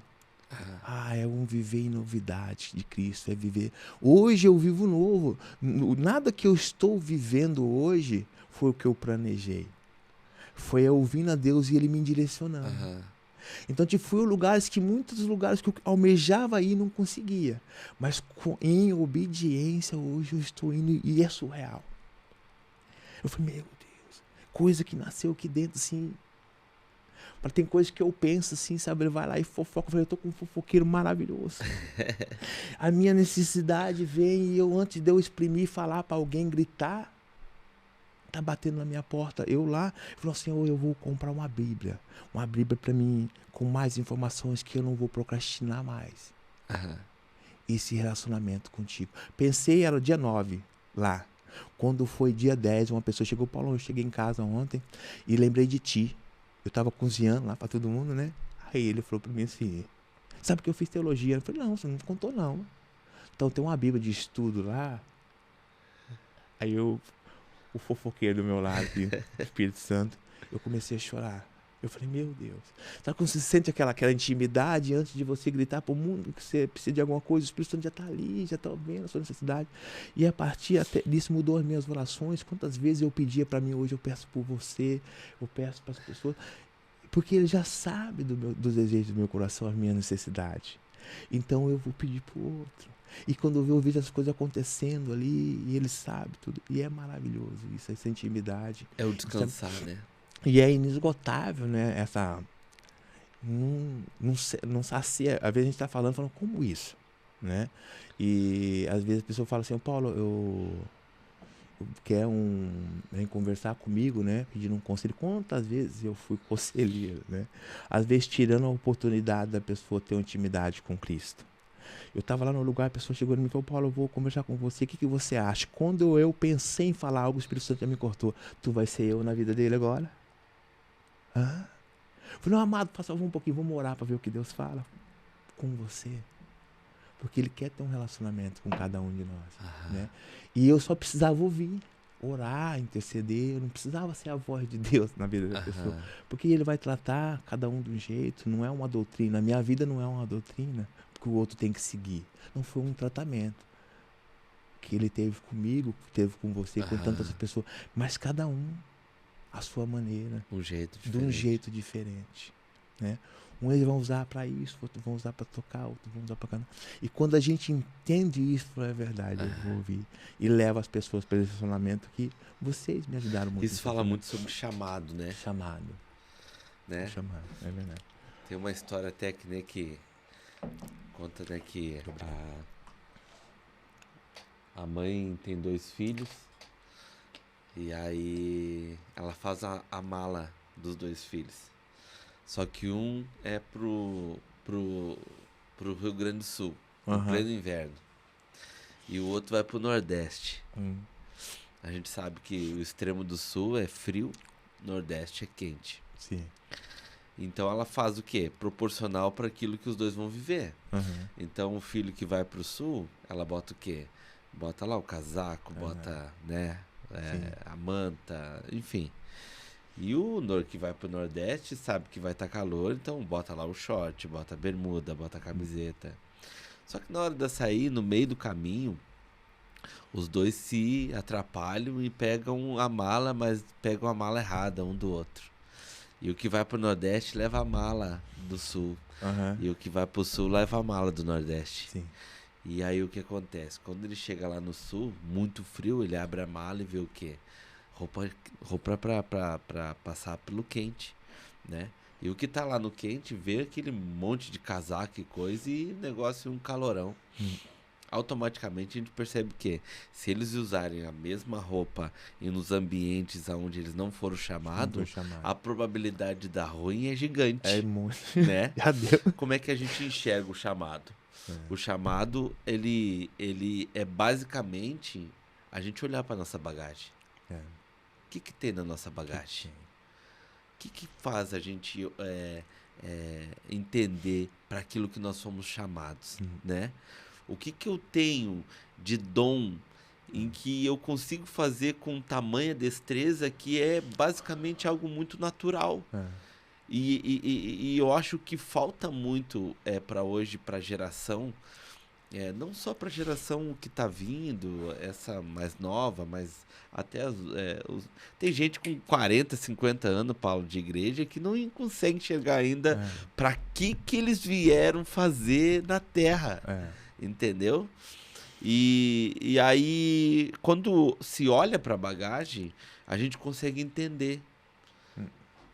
É um viver em novidade de Cristo, é viver. Hoje eu vivo novo. Nada que eu estou vivendo hoje foi o que eu planejei. Foi eu ouvindo a Deus e Ele me direcionando. Então, fui muitos lugares que eu almejava ir e não conseguia. Mas em obediência, hoje eu estou indo e é surreal. Eu falei: meu Deus, coisa que nasceu aqui dentro, assim. Tem coisas que eu penso assim, sabe? Ele vai lá e fofoca. Eu falei: eu tô com um fofoqueiro maravilhoso. A minha necessidade vem e antes de eu exprimir e falar para alguém, gritar, tá batendo na minha porta. Eu lá, falou assim: eu vou comprar uma Bíblia para mim, com mais informações que eu não vou procrastinar mais. Esse relacionamento contigo. Pensei, era dia 9 lá. Quando foi dia 10, uma pessoa chegou: Paulo, eu cheguei em casa ontem e lembrei de ti. Eu tava cozinhando lá para todo mundo, né? Aí ele falou para mim assim: sabe que eu fiz teologia? Eu falei: não, você não contou não. Então tem uma Bíblia de estudo lá. Aí o fofoqueiro do meu lado, aqui, o Espírito Santo. Eu comecei a chorar. Eu falei, meu Deus. Sabe quando você sente aquela intimidade antes de você gritar pro mundo que você precisa de alguma coisa? O Espírito Santo já tá ali, já tá vendo a sua necessidade. E a partir disso mudou as minhas orações. Quantas vezes eu pedia para mim, hoje eu peço por você, eu peço para as pessoas. Porque ele já sabe dos desejos do meu coração, as minhas necessidades. Então eu vou pedir pro outro. E quando eu vejo as coisas acontecendo ali, e ele sabe tudo. E é maravilhoso isso, essa intimidade. É o descansar, né? E é inesgotável, né? Essa. Não sacia. Às vezes a gente está falando, como isso? Né? E às vezes a pessoa fala assim, Paulo, eu quer vem conversar comigo, né? Pedindo um conselho. Quantas vezes eu fui conselheiro, né? Às vezes tirando a oportunidade da pessoa ter uma intimidade com Cristo. Eu estava lá no lugar, a pessoa chegou em mim e falou, Paulo, eu vou conversar com você, o que você acha? Quando eu pensei em falar algo, o Espírito Santo já me cortou. Tu vai ser eu na vida dele agora? Hã? Eu falei, não, amado, faça um pouquinho, vamos orar para ver o que Deus fala com você. Porque Ele quer ter um relacionamento com cada um de nós. Né? E eu só precisava ouvir, orar, interceder. Eu não precisava ser a voz de Deus na vida da pessoa. Porque Ele vai tratar cada um de um jeito. Não é uma doutrina. A minha vida não é uma doutrina que o outro tem que seguir. Não foi um tratamento que Ele teve comigo, teve com você, com tantas pessoas. Mas cada um a sua maneira. De um jeito diferente. Né? Um eles vão usar para isso, outros vão usar para tocar, outros vão usar para cantar. E quando a gente entende isso, é verdade, eu vou ouvir. E leva as pessoas para esse relacionamento que vocês me ajudaram muito. Isso fala muito sobre chamado, né? Chamado. Né? Chamado, é verdade. Tem uma história até que, né, que conta, né, que a mãe tem 2 filhos e aí ela faz a mala dos 2 filhos. Só que um é pro Rio Grande do Sul, no pleno inverno. E o outro vai pro Nordeste. A gente sabe que o extremo do Sul é frio, o Nordeste é quente. Sim. Então ela faz o quê? Proporcional para aquilo que os dois vão viver. Então o filho que vai pro Sul, ela bota o quê? Bota lá o casaco, bota, né, a manta, enfim. E o que vai pro Nordeste sabe que vai estar calor, então bota lá o short, bota a bermuda, bota a camiseta. Só que na hora de sair, no meio do caminho, os dois se atrapalham e pegam a mala, mas pegam a mala errada um do outro. E o que vai pro Nordeste leva a mala do Sul. E o que vai pro Sul leva a mala do Nordeste. Sim. E aí o que acontece? Quando ele chega lá no Sul, muito frio, ele abre a mala e vê o quê? Roupa pra passar pelo quente, né? E o que tá lá no quente vê aquele monte de casaco e coisa e negócio um calorão. Automaticamente a gente percebe que se eles usarem a mesma roupa e nos ambientes onde eles não foram chamados, a probabilidade de dar ruim é gigante. É muito. Né? Já deu. Como é que a gente enxerga o chamado? O chamado, ele é basicamente a gente olhar para nossa bagagem. O que tem na nossa bagagem? O que faz a gente entender para aquilo que nós somos chamados, né? O que eu tenho de dom em que eu consigo fazer com tamanha destreza que é basicamente algo muito natural. E eu acho que falta muito para hoje, para a geração, não só para a geração que está vindo, essa mais nova, mas até tem gente com 40, 50 anos, Paulo, de igreja, que não consegue enxergar ainda para que eles vieram fazer na Terra. Entendeu? E aí, quando se olha para a bagagem, a gente consegue entender.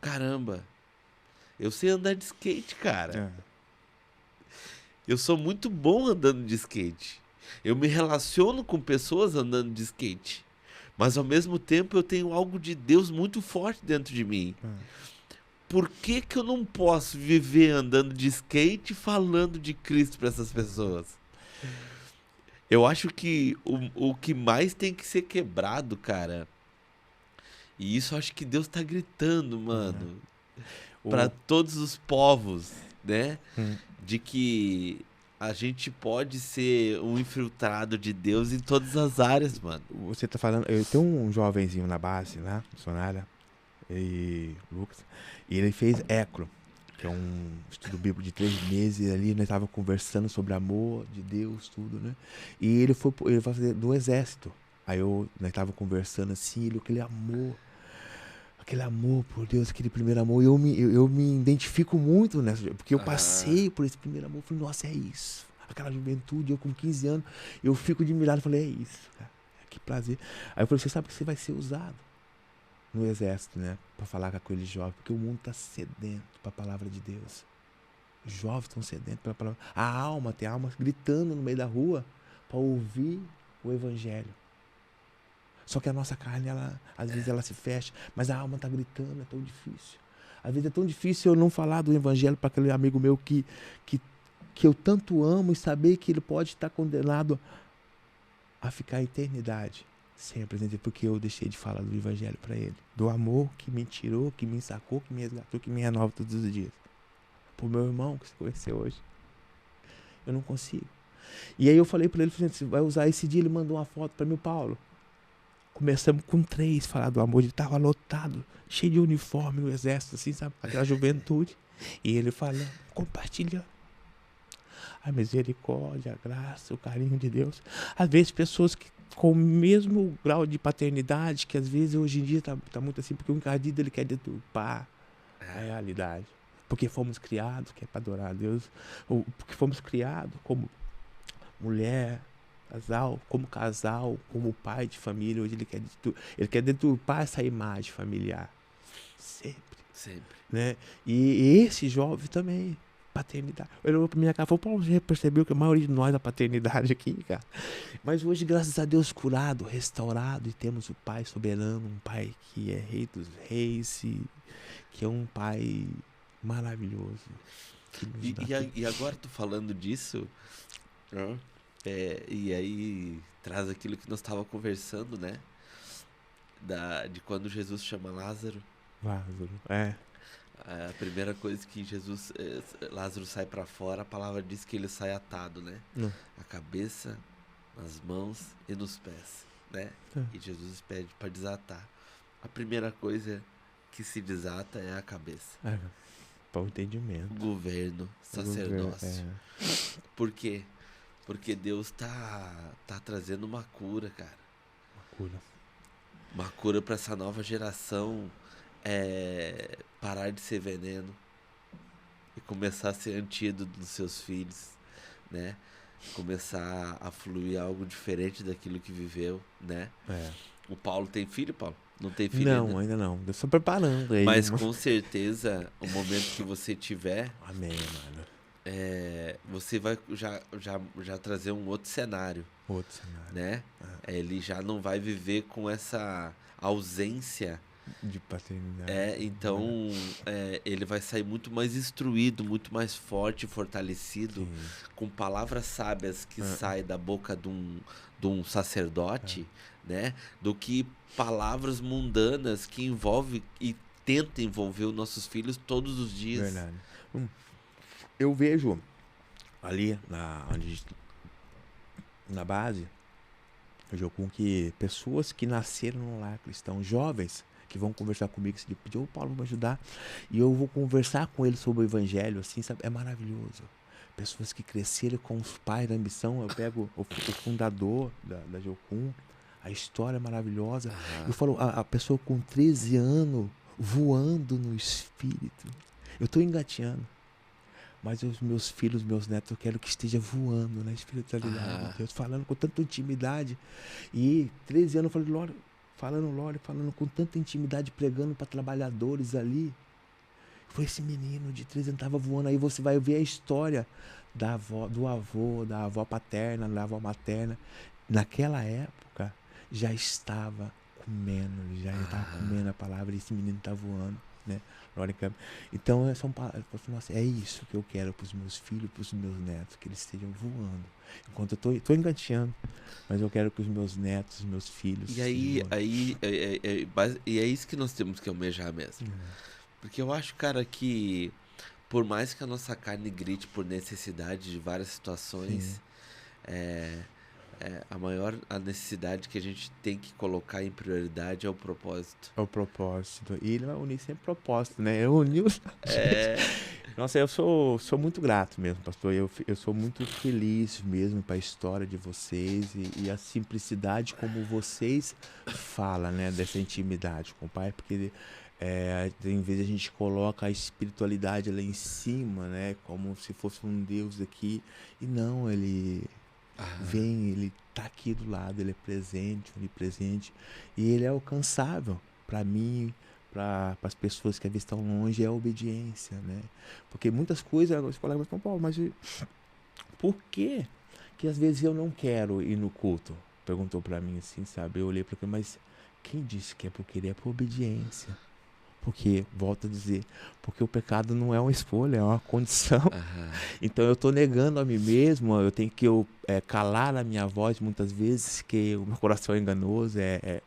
Caramba, eu sei andar de skate, cara. Eu sou muito bom andando de skate. Eu me relaciono com pessoas andando de skate. Mas ao mesmo tempo eu tenho algo de Deus muito forte dentro de mim. Por que eu não posso viver andando de skate falando de Cristo para essas pessoas? Eu acho que o que mais tem que ser quebrado, cara, e isso eu acho que Deus tá gritando, mano, para todos os povos, né? De que a gente pode ser um infiltrado de Deus em todas as áreas, mano. Você tá falando. Eu tenho um jovenzinho na base, lá, missionária, e Lucas, e ele fez ECRO, que é um estudo bíblico de 3 meses ali, nós tava conversando sobre amor de Deus, tudo, né? E ele foi fazer do exército. Aí nós tava conversando assim, aquele amor por Deus, aquele primeiro amor, eu me identifico muito nessa, porque eu passei por esse primeiro amor, falei, nossa, é isso. Aquela juventude, eu com 15 anos, eu fico admirado, falei, é isso, cara, que prazer. Aí eu falei, você sabe que você vai ser usado no exército, né, pra falar com aqueles jovens, porque o mundo tá sedento pra palavra de Deus. Os jovens estão sedentos pela palavra. Tem alma gritando no meio da rua pra ouvir o evangelho. Só que a nossa carne, às vezes ela se fecha, mas a alma está gritando, é tão difícil. Às vezes é tão difícil eu não falar do evangelho para aquele amigo meu que eu tanto amo e saber que ele pode estar condenado a ficar a eternidade sem a presença dele, porque eu deixei de falar do evangelho para ele. Do amor que me tirou, que me sacou, que me resgatou, que me renova todos os dias. Pro meu irmão que você conheceu hoje. Eu não consigo. E aí eu falei para ele, você vai usar esse dia, ele mandou uma foto para mim, Paulo. Começamos com 3 falar do amor, ele estava lotado, cheio de uniforme no exército, assim, sabe? Aquela juventude. E ele falando, compartilhando. A misericórdia, a graça, o carinho de Deus. Às vezes pessoas que com o mesmo grau de paternidade, que às vezes hoje em dia tá muito assim, porque o encardido ele quer deturpar a realidade. Porque fomos criados, que é para adorar a Deus, ou porque fomos criados como mulher, casal, como pai de família. Hoje ele quer deturpar essa imagem familiar. Sempre. Né? E esse jovem também, paternidade. Ele olhou pra minha cara e falou, Paulo, você percebeu que a maioria de nós é paternidade aqui, cara? Mas hoje, graças a Deus, curado, restaurado, e temos o Pai soberano, um Pai que é Rei dos Reis, que é um Pai maravilhoso. E agora tu falando disso, e aí traz aquilo que nós estávamos conversando, né? De quando Jesus chama Lázaro. A primeira coisa que Lázaro sai para fora, a palavra diz que ele sai atado, né? A cabeça, nas mãos e nos pés, né? E Jesus pede para desatar. A primeira coisa que se desata é a cabeça. Para o entendimento. Governo, sacerdócio. Por quê? Porque Deus tá trazendo uma cura, cara. Uma cura para essa nova geração parar de ser veneno e começar a ser antídoto dos seus filhos, né? Começar a fluir algo diferente daquilo que viveu, né? O Paulo tem filho, Paulo? Não tem filho ainda não. Eu estou preparando aí. Mas com certeza, o momento que você tiver... Amém, mano. Você vai já trazer um outro cenário. Né? Ele já não vai viver com essa ausência de paternidade. Então ele vai sair muito mais instruído, muito mais forte, fortalecido, com palavras sábias que saem da boca de um sacerdote, né? Do que palavras mundanas que envolvem e tentam envolver os nossos filhos todos os dias. Verdade. Eu vejo ali na base, com que pessoas que nasceram no lar cristão, jovens, que vão conversar comigo, se pedir, Paulo, vamos ajudar, e eu vou conversar com eles sobre o evangelho, assim, sabe? É maravilhoso. Pessoas que cresceram com os pais da missão, eu pego o fundador da Jocum, a história é maravilhosa. Eu falo, a pessoa com 13 anos, voando no espírito. Eu estou engateando. Mas os meus filhos, meus netos, eu quero que esteja voando na espiritualidade de Deus, falando com tanta intimidade. E 13 anos eu falei, falando com tanta intimidade, pregando para trabalhadores ali. Foi esse menino de 13 anos estava voando. Aí você vai ver a história da avó paterna, da avó materna. Naquela época já estava comendo a palavra, e esse menino está voando, né? Então é isso que eu quero para os meus filhos, para os meus netos, que eles estejam voando. Enquanto eu estou engateando, mas eu quero que os meus netos, os meus filhos. E é isso que nós temos que almejar mesmo. Porque eu acho, cara, que por mais que a nossa carne grite por necessidade de várias situações, a necessidade que a gente tem que colocar em prioridade é o propósito. É o propósito. E ele vai unir sempre propósito, né? Eu uni os... Nossa, eu sou muito grato mesmo, pastor. Eu sou muito feliz mesmo para a história de vocês e a simplicidade como vocês falam, né? Dessa intimidade com o Pai, porque em vez a gente coloca a espiritualidade lá em cima, né? Como se fosse um Deus aqui. E não, ele... vem, ele tá aqui do lado, ele é presente, onipresente, e ele é alcançável para mim, para as pessoas que às vezes estão longe, é a obediência, né? Porque muitas coisas, os colegas falam, Paulo, mas por que às vezes eu não quero ir no culto? Perguntou para mim assim, sabe? Eu olhei para ele, mas quem disse que é por querer? É por obediência. Porque, volto a dizer, porque o pecado não é uma escolha, é uma condição. Então eu estou negando a mim mesmo, eu tenho que calar a minha voz muitas vezes, que o meu coração é enganoso, é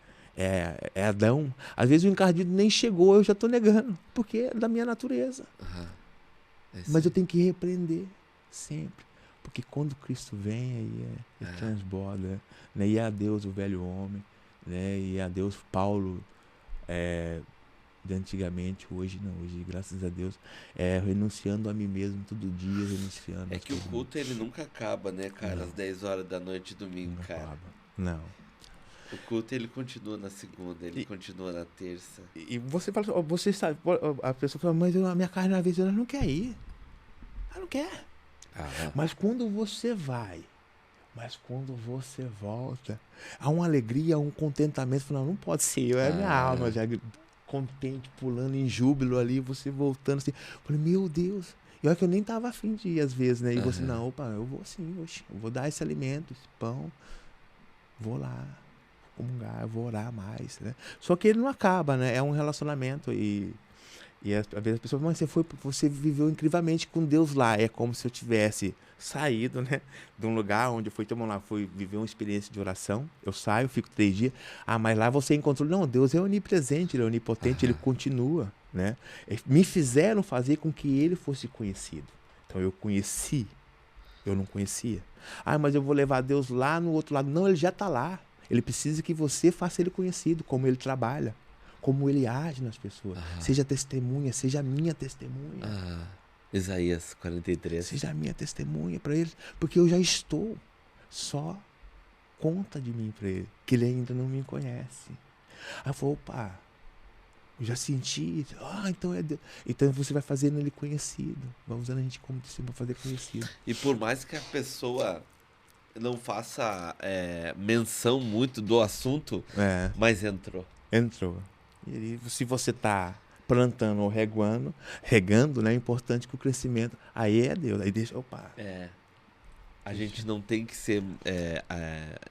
Adão. Às vezes o encardido nem chegou, eu já estou negando, porque é da minha natureza. Mas eu tenho que repreender sempre. Porque quando Cristo vem, aí transborda, né? E é a Deus o velho homem, né? E é a Deus Paulo, de antigamente, hoje não, hoje graças a Deus, renunciando a mim mesmo todo dia, renunciando. É que o culto ele nunca acaba, né, cara? Às 10 horas da noite, domingo, cara. Acaba. Não. O culto ele continua na segunda, ele continua na terça. E você fala, você sabe, a pessoa fala, mas a minha carne às vezes ela não quer ir. Ela não quer. Mas quando você vai, mas quando você volta, há uma alegria, um contentamento, não pode ser eu, é a minha alma já contente, pulando em júbilo ali, você voltando assim. Falei, meu Deus. E olha que eu nem tava afim de ir às vezes, né? E você, não, opa, eu vou sim, eu vou dar esse alimento, esse pão. Vou lá, comungar, eu vou orar mais, né? Só que ele não acaba, né? É um relacionamento e às vezes a pessoa fala, mas você viveu incrivelmente com Deus lá. É como se eu tivesse saído, né? De um lugar onde eu fui viver uma experiência de oração. Eu saio, fico 3 dias. Mas lá você encontrou... Não, Deus é onipresente, ele é onipotente, ele continua, né? Me fizeram fazer com que ele fosse conhecido. Então eu conheci, eu não conhecia. Mas eu vou levar Deus lá no outro lado. Não, ele já está lá. Ele precisa que você faça ele conhecido, como ele trabalha, como ele age nas pessoas. Seja testemunha, seja minha testemunha. Isaías 43. Seja minha testemunha para ele, porque eu já estou. Só conta de mim para ele, que ele ainda não me conhece. Aí eu falei, opa, eu já senti. Então é Deus. Então você vai fazendo ele conhecido. Vai usando a gente como testemunha para fazer conhecido. E por mais que a pessoa não faça menção muito do assunto, mas entrou. Entrou. E se você está plantando ou regando, né? É importante que o crescimento... Aí é Deus. Aí deixa... Opa. A gente não tem que ser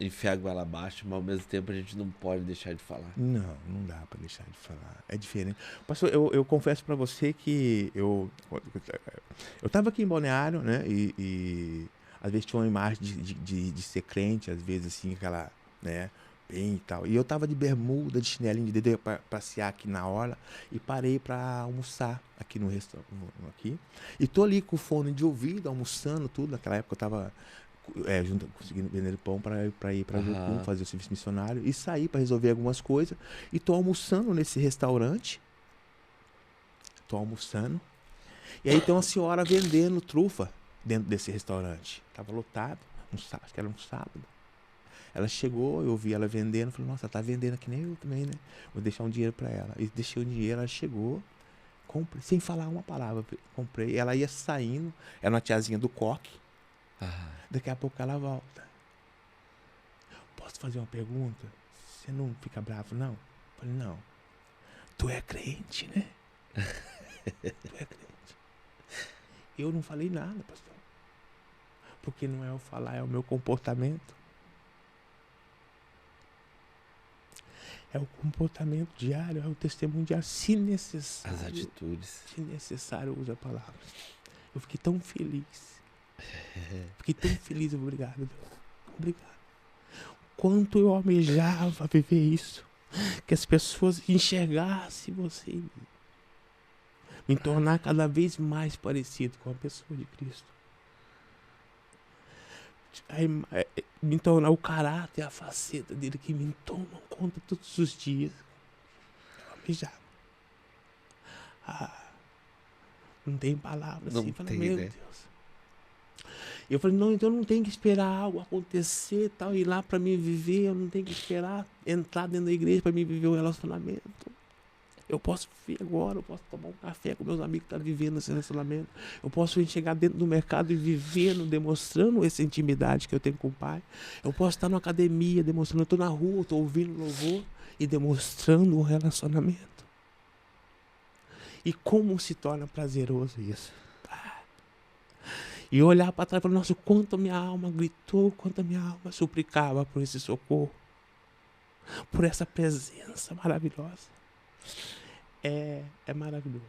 enfiar a goela abaixo, mas ao mesmo tempo a gente não pode deixar de falar. Não dá para deixar de falar. É diferente. Pastor, eu confesso para você que eu estava aqui em Balneário, né? E às vezes tinha uma imagem de ser crente, às vezes assim, aquela, né? Bem e tal. E eu tava de bermuda, de chinelinho de dedo para passear aqui na hora e parei para almoçar aqui no restaurante aqui. E tô ali com o fone de ouvido, almoçando tudo. Naquela época eu tava conseguindo vender pão para ir para Jucum, fazer o serviço missionário e sair para resolver algumas coisas. E tô almoçando nesse restaurante. Tô almoçando. E aí tem uma senhora vendendo trufa dentro desse restaurante. Tava lotado, acho que era um sábado. Ela chegou, eu vi ela vendendo, falei, nossa, ela tá vendendo que nem eu também, né? Vou deixar um dinheiro para ela. E deixei o dinheiro, ela chegou, comprei, sem falar uma palavra, comprei. Ela ia saindo, era uma tiazinha do coque. Daqui a pouco ela volta. Posso fazer uma pergunta? Você não fica bravo, não? Eu falei, não. Tu é crente, né? Tu é crente. Eu não falei nada, pastor. Porque não é eu falar, é o meu comportamento. É o comportamento diário, é o testemunho diário, se necessário. As atitudes. Se necessário, usa a palavra. Eu fiquei tão feliz. Fiquei tão feliz, obrigado, Deus. Obrigado. Quanto eu almejava viver isso. Que as pessoas enxergassem você. Me tornar cada vez mais parecido com a pessoa de Cristo. Aí, me tornar o caráter, a faceta dele que me tomam conta todos os dias. Já. Não tem palavras Não assim. Fala, tem, meu né? Deus. Eu falei, não, então eu não tenho que esperar algo acontecer, tal, ir lá pra mim viver, eu não tenho que esperar entrar dentro da igreja pra mim viver o relacionamento. Eu posso viver agora, eu posso tomar um café com meus amigos que estão vivendo esse relacionamento. Eu posso chegar dentro do mercado e vivendo, demonstrando essa intimidade que eu tenho com o Pai. Eu posso estar na academia demonstrando, eu estou na rua, estou ouvindo louvor e demonstrando um relacionamento. E como se torna prazeroso isso. E olhar para trás e falar, nossa, quanto a minha alma gritou, quanto a minha alma suplicava por esse socorro. Por essa presença maravilhosa. É maravilhoso.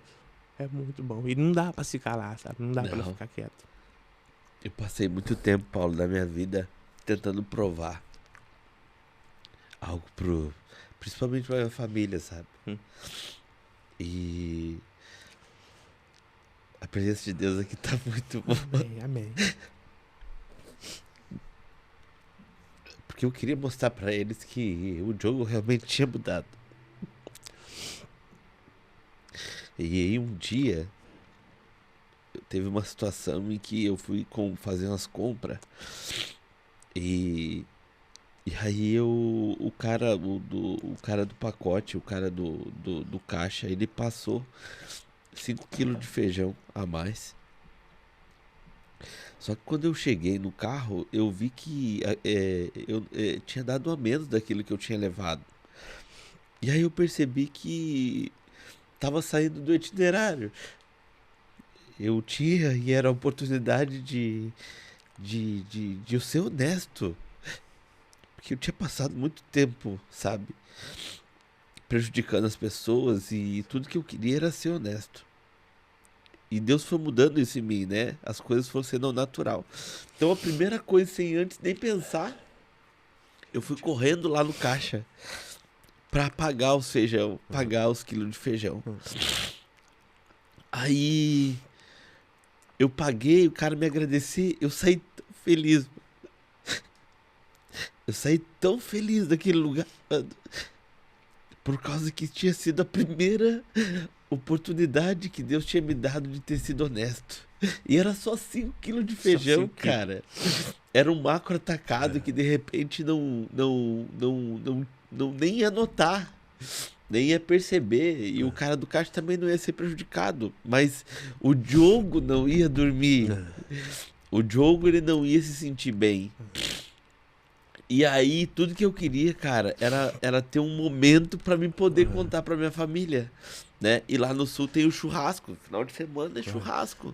É muito bom. E não dá pra se calar, sabe? Não dá pra ficar quieto. Eu passei muito tempo, Paulo, da minha vida tentando provar algo principalmente pra minha família, sabe? E a presença de Deus aqui tá muito boa. Amém, amém. Porque eu queria mostrar pra eles que o jogo realmente tinha mudado. E aí um dia teve uma situação em que eu fui fazer umas compras e aí o cara do pacote, o cara do caixa, ele passou 5 quilos de feijão a mais. Só que quando eu cheguei no carro, eu vi que eu tinha dado a menos daquilo que eu tinha levado. E aí eu percebi que tava saindo do itinerário. Eu tinha e era a oportunidade de eu ser honesto. Porque eu tinha passado muito tempo, sabe? Prejudicando as pessoas e tudo que eu queria era ser honesto. E Deus foi mudando isso em mim, né? As coisas foram sendo natural. Então a primeira coisa, sem antes nem pensar, eu fui correndo lá no caixa pra pagar os feijão, pagar os quilos de feijão. Aí eu paguei, o cara me agradeceu, eu saí tão feliz. Eu saí tão feliz daquele lugar, mano, por causa que tinha sido a primeira oportunidade que Deus tinha me dado de ter sido honesto. E era só 5 quilos de feijão, cara. Era um macro atacado que de repente não nem ia notar, nem ia perceber. E o cara do caixa também não ia ser prejudicado. Mas o Diogo não ia dormir. O Diogo, ele não ia se sentir bem. E aí, tudo que eu queria, cara, era ter um momento pra mim poder contar pra minha família, né? E lá no sul tem o churrasco. Final de semana é churrasco.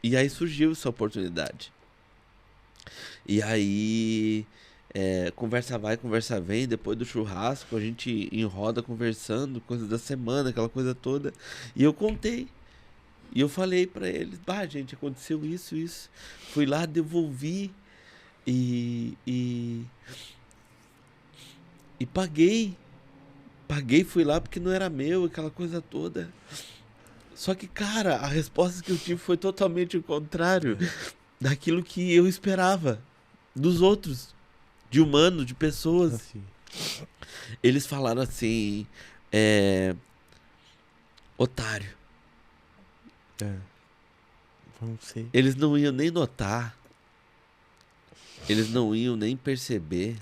E aí surgiu essa oportunidade. E aí, conversa vai, conversa vem. Depois do churrasco, a gente em roda conversando, coisas da semana, aquela coisa toda. E eu contei. E eu falei pra eles, gente, aconteceu isso. Fui lá, devolvi. E paguei. Paguei, fui lá porque não era meu, aquela coisa toda. Só que, cara, a resposta que eu tive foi totalmente o contrário daquilo que eu esperava dos outros, de humanos, de pessoas. Assim. Eles falaram assim, otário. Vamos ser. Eles não iam nem notar. Eles não iam nem perceber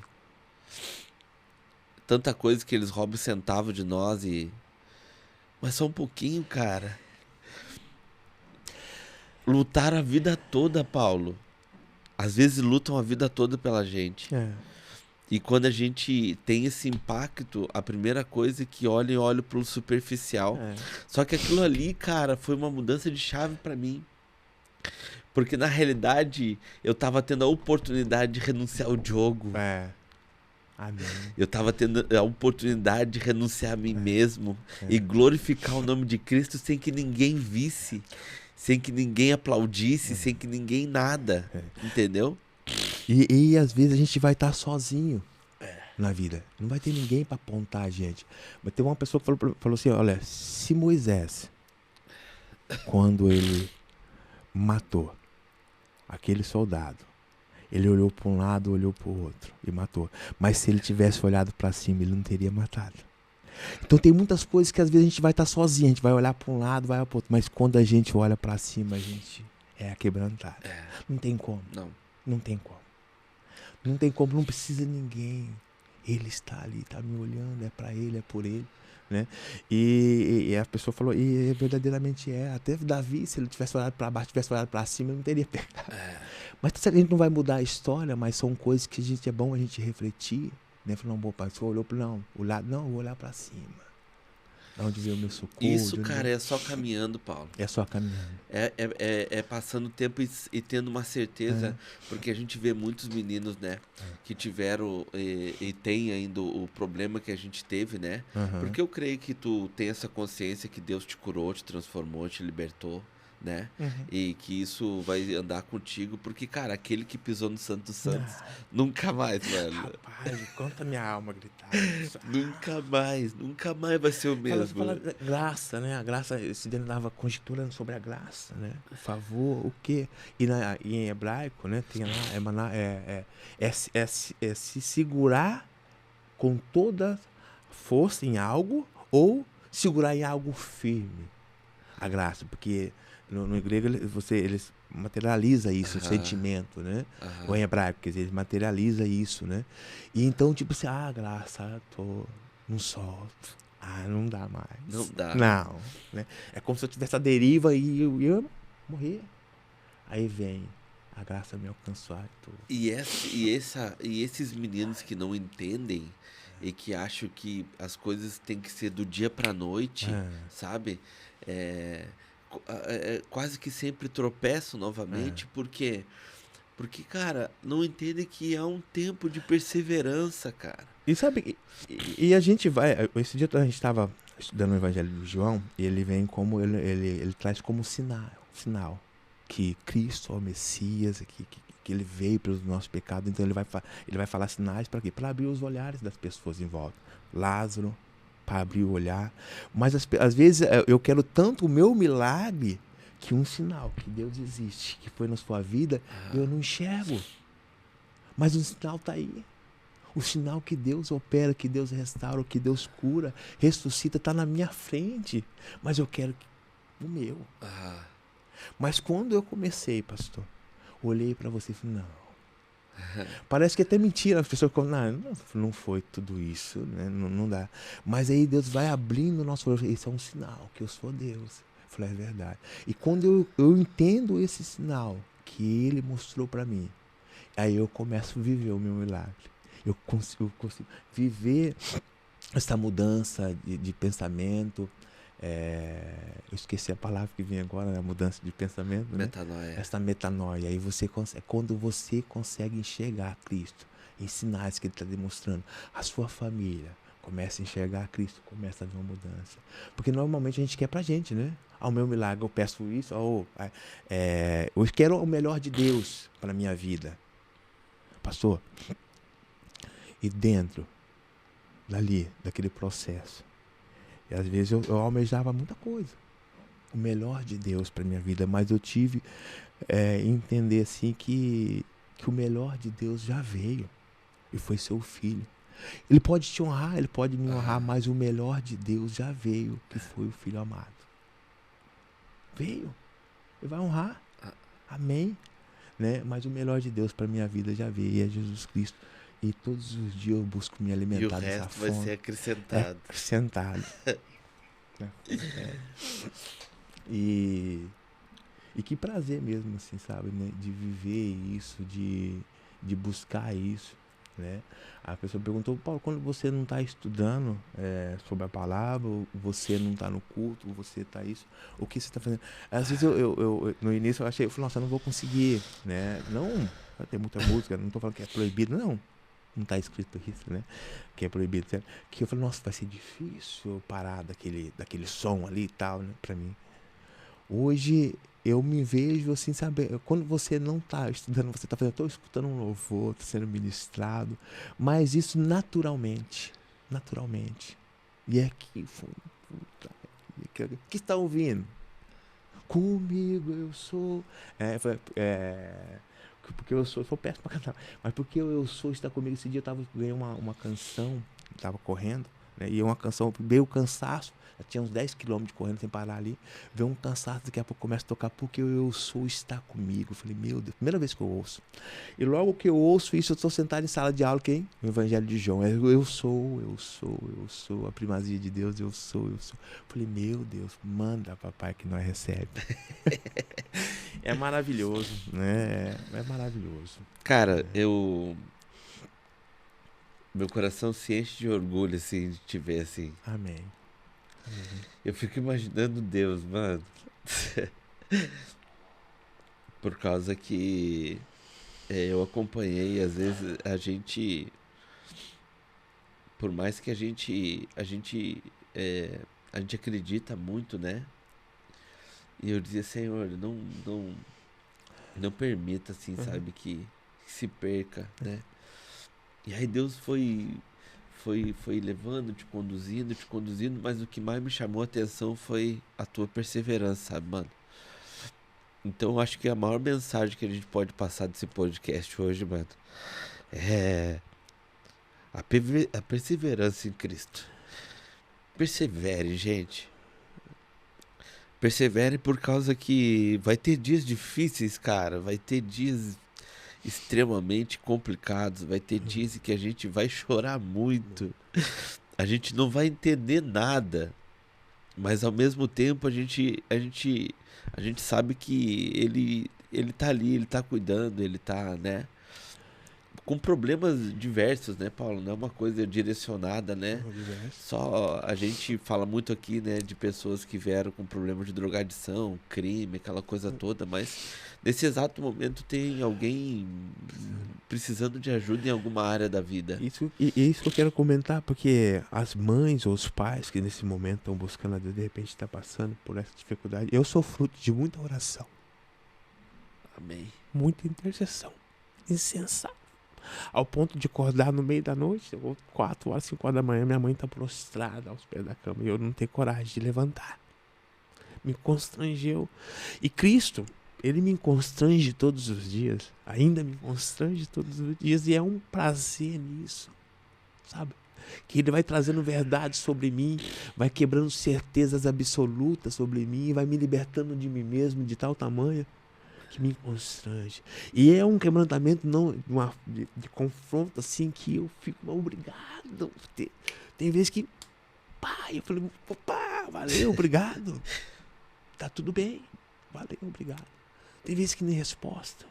tanta coisa que eles roubam centavo de nós e... Mas só um pouquinho, cara. Lutaram a vida toda, Paulo. Às vezes lutam a vida toda pela gente. E quando a gente tem esse impacto, a primeira coisa é que olho pro superficial. Só que aquilo ali, cara, foi uma mudança de chave pra mim. Porque na realidade, eu tava tendo a oportunidade de renunciar ao Diogo. Amém. Eu tava tendo a oportunidade de renunciar a mim mesmo e glorificar o nome de Cristo sem que ninguém visse, sem que ninguém aplaudisse, sem que ninguém nada. Entendeu? E às vezes a gente vai estar sozinho na vida. Não vai ter ninguém para apontar a gente. Mas tem uma pessoa que falou assim, olha, se Moisés quando ele matou aquele soldado. Ele olhou para um lado, olhou para o outro e matou. Mas se ele tivesse olhado para cima, ele não teria matado. Então tem muitas coisas que às vezes a gente vai estar sozinho, a gente vai olhar para um lado, vai para o outro. Mas quando a gente olha para cima, a gente é quebrantado. Não tem como. Não tem como. Não tem como, não precisa de ninguém. Ele está ali, está me olhando, é para ele, é por ele. Né? E a pessoa falou, e verdadeiramente até Davi, se ele tivesse olhado para baixo, tivesse olhado para cima, ele não teria pecado. Mas a gente não vai mudar a história, mas são coisas que é bom a gente refletir, né? Falando, bom, pai, você olhou para não, eu vou olhar para cima. Onde veio o meu socorro. Isso, cara, é só caminhando, Paulo. É só caminhando. É passando tempo e tendo uma certeza, porque a gente vê muitos meninos, né, que tiveram e tem ainda o problema que a gente teve, né? Porque eu creio que tu tem essa consciência que Deus te curou, te transformou, te libertou, né? E que isso vai andar contigo, porque, cara, aquele que pisou no Santo dos Santos, nunca mais, velho. Rapaz, quanta minha alma gritar. nunca mais vai ser o mesmo. Fala graça, né? A graça, se dele dava conjectura sobre a graça, né? O favor, o quê? E em hebraico, né? Tem lá, se segurar com toda força em algo ou segurar em algo firme. A graça, porque no grego eles materializa isso, o sentimento, né? Ou em hebraico, quer dizer, ele materializa isso, né? E então, tipo assim, graça, não solto. Não dá mais. Não dá. Não. Né? É como se eu tivesse a deriva e eu ia morrer. Aí vem, a graça me alcançou. E esses meninos que não entendem e que acham que as coisas têm que ser do dia pra noite, sabe? Quase que sempre tropeçam novamente, porque, cara, não entendem que é um tempo de perseverança, cara. E sabe, e a gente vai, esse dia a gente estava estudando o Evangelho de João, e ele vem como, ele traz como sinal, que Cristo é o Messias, que ele veio pelos nossos pecados, então ele vai falar sinais para quê? Para abrir os olhares das pessoas em volta. Lázaro, para abrir o olhar. Mas às vezes eu quero tanto o meu milagre que um sinal que Deus existe, que foi na sua vida, eu não enxergo. Mas o sinal está aí. O sinal que Deus opera, que Deus restaura, que Deus cura, ressuscita, está na minha frente. Mas eu quero o meu. Mas quando eu comecei, pastor, olhei para você e falei, não. Parece que é até mentira. As pessoas falam, não foi tudo isso, né? Não dá. Mas aí Deus vai abrindo o nosso olho. Isso é um sinal que eu sou Deus. Eu falei, é verdade. E quando eu entendo esse sinal que Ele mostrou para mim, aí eu começo a viver o meu milagre. Eu consigo viver essa mudança de pensamento. Eu esqueci a palavra que vem agora, né? Mudança de pensamento, né? Metanoia. Essa metanoia. Aí quando você consegue enxergar Cristo em sinais que Ele está demonstrando, a sua família começa a enxergar Cristo, começa a haver uma mudança. Porque normalmente a gente quer pra gente, né? Ao meu milagre eu peço isso, eu quero o melhor de Deus para minha vida. Pastor, e dentro daquele processo, e às vezes eu almejava muita coisa, o melhor de Deus para minha vida, mas eu tive entender assim que o melhor de Deus já veio e foi seu filho. Ele pode te honrar, ele pode me honrar, mas o melhor de Deus já veio, que foi o Filho amado. Veio, ele vai honrar, amém, né? Mas o melhor de Deus para minha vida já veio, e é Jesus Cristo. E todos os dias eu busco me alimentar dessa fome. E o resto vai ser acrescentado. Acrescentado. E que prazer mesmo, assim, sabe, né? De viver isso, de buscar isso, né? A pessoa perguntou, Paulo, quando você não está estudando sobre a palavra, você não está no culto, você está isso, o que você está fazendo? Às vezes eu no início eu falei, nossa, eu não vou conseguir, né? Não, tem muita música, não estou falando que é proibido, não está escrito isso, né? Que é proibido. Que eu falei, nossa, vai ser difícil eu parar daquele som ali e tal, né? Pra mim. Hoje eu me vejo assim, sabe? Quando você não está estudando, você está fazendo, estou escutando um louvor, estou sendo ministrado, mas isso naturalmente. E aqui, que está ouvindo? Comigo eu sou. Porque eu sou péssimo pra cantar. Mas porque eu sou está comigo. Esse dia eu ganhei uma canção, tava correndo, né? E uma canção, veio o cansaço. Eu tinha uns 10 quilômetros correndo sem parar ali. Veio um cansaço, daqui a pouco começa a tocar porque eu sou está comigo. Eu falei, meu Deus, primeira vez que eu ouço. E logo que eu ouço isso, eu estou sentado em sala de aula, quem? O Evangelho de João. Eu sou a primazia de Deus, eu sou. Eu falei, meu Deus, manda papai que nós recebe. É maravilhoso, né? É maravilhoso. Cara, meu coração se enche de orgulho, assim, de te ver, assim. Amém. Eu fico imaginando Deus, mano. Por causa que eu acompanhei, às vezes a gente, por mais que a gente acredita muito, né? E eu dizia, Senhor, não permita, assim, sabe, que se perca, né? E aí Deus foi levando, te conduzindo, mas o que mais me chamou a atenção foi a tua perseverança, sabe, mano? Então eu acho que a maior mensagem que a gente pode passar desse podcast hoje, mano, é a perseverança em Cristo. Persevere, gente. Persevere por causa que vai ter dias difíceis, cara. Vai ter dias extremamente complicados. Vai ter dias em que a gente vai chorar muito. A gente não vai entender nada. Mas ao mesmo tempo a gente sabe que ele tá ali, ele tá cuidando, ele tá, né? Com problemas diversos, né, Paulo? Não é uma coisa direcionada, né? Só a gente fala muito aqui, né, de pessoas que vieram com problemas de drogadição, crime, aquela coisa toda, mas nesse exato momento tem alguém precisando de ajuda em alguma área da vida. Isso que eu quero comentar, porque as mães ou os pais que nesse momento estão buscando a Deus, de repente estão passando por essa dificuldade. Eu sou fruto de muita oração. Amém. Muita intercessão. Insensato. Ao ponto de acordar no meio da noite, 4 horas, 5 horas da manhã, minha mãe está prostrada aos pés da cama e eu não tenho coragem de levantar. Me constrangeu. E Cristo, Ele me constrange todos os dias. Ainda me constrange todos os dias. E é um prazer nisso. Sabe? Que Ele vai trazendo verdade sobre mim, vai quebrando certezas absolutas sobre mim, vai me libertando de mim mesmo de tal tamanho que me constrange. E é um quebrantamento não de confronto assim que eu fico obrigado. Tem vezes que eu falei, pá, valeu, obrigado. Tá tudo bem. Valeu, obrigado. Tem vezes que nem resposta.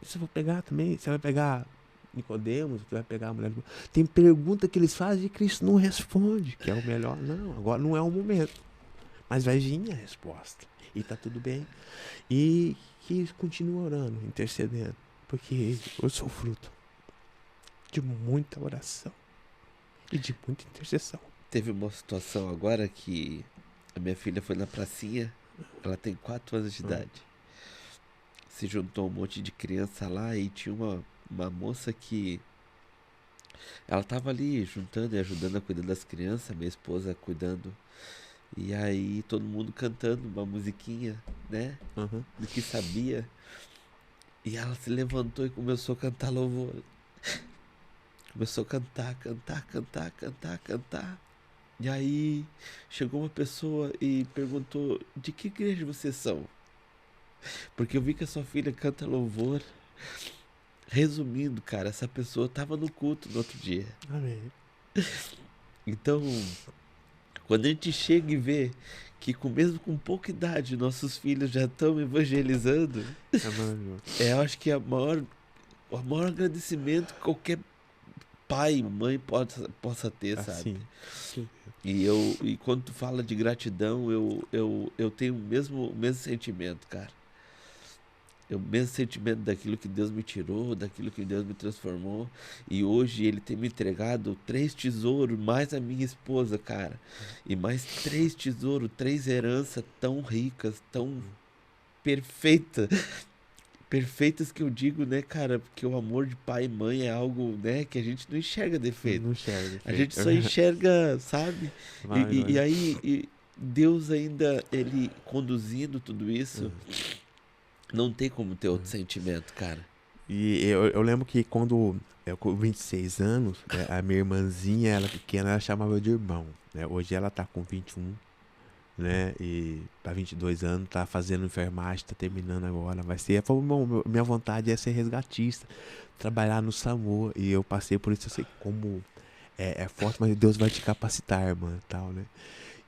Você vai pegar também, você vai pegar Nicodemos, você vai pegar a mulher. Tem pergunta que eles fazem e Cristo não responde, que é o melhor. Não, agora não é o momento. Mas vai vir a resposta. E tá tudo bem. E que continue orando, intercedendo. Porque eu sou fruto de muita oração e de muita intercessão. Teve uma situação agora que a minha filha foi na pracinha, ela tem 4 anos de idade. Se juntou um monte de criança lá e tinha uma moça que ela tava ali juntando e ajudando a cuidar das crianças, minha esposa cuidando. E aí todo mundo cantando uma musiquinha, né? Do que sabia. E ela se levantou e começou a cantar louvor. Começou a cantar. E aí chegou uma pessoa e perguntou: de que igreja vocês são? Porque eu vi que a sua filha canta louvor. Resumindo, cara, essa pessoa tava no culto no outro dia. Amém. Então, quando a gente chega e vê que mesmo com pouca idade nossos filhos já estão evangelizando, eu acho que o maior agradecimento que qualquer pai e mãe possa ter, sabe? Sim. E quando tu fala de gratidão, eu tenho o mesmo sentimento, cara. O mesmo sentimento daquilo que Deus me tirou, daquilo que Deus me transformou. E hoje Ele tem me entregado 3 tesouros, mais a minha esposa, cara. E mais 3 tesouros, 3 heranças tão ricas, tão perfeitas. Perfeitas que eu digo, né, cara? Porque o amor de pai e mãe é algo, né, que a gente não enxerga defeito. Não enxerga defeito. A gente só enxerga, sabe? E aí... Deus ainda, ele conduzindo tudo isso, não tem como ter outro sentimento, cara. E eu lembro que quando eu com 26 anos, né, a minha irmãzinha, ela pequena, ela chamava eu de irmão, né? Hoje ela tá com 21, né? E tá 22 anos, tá fazendo enfermagem, tá terminando agora. Vai ser, minha vontade é ser resgatista, trabalhar no SAMU. E eu passei por isso, eu sei como é forte, mas Deus vai te capacitar, irmã, e tal, né?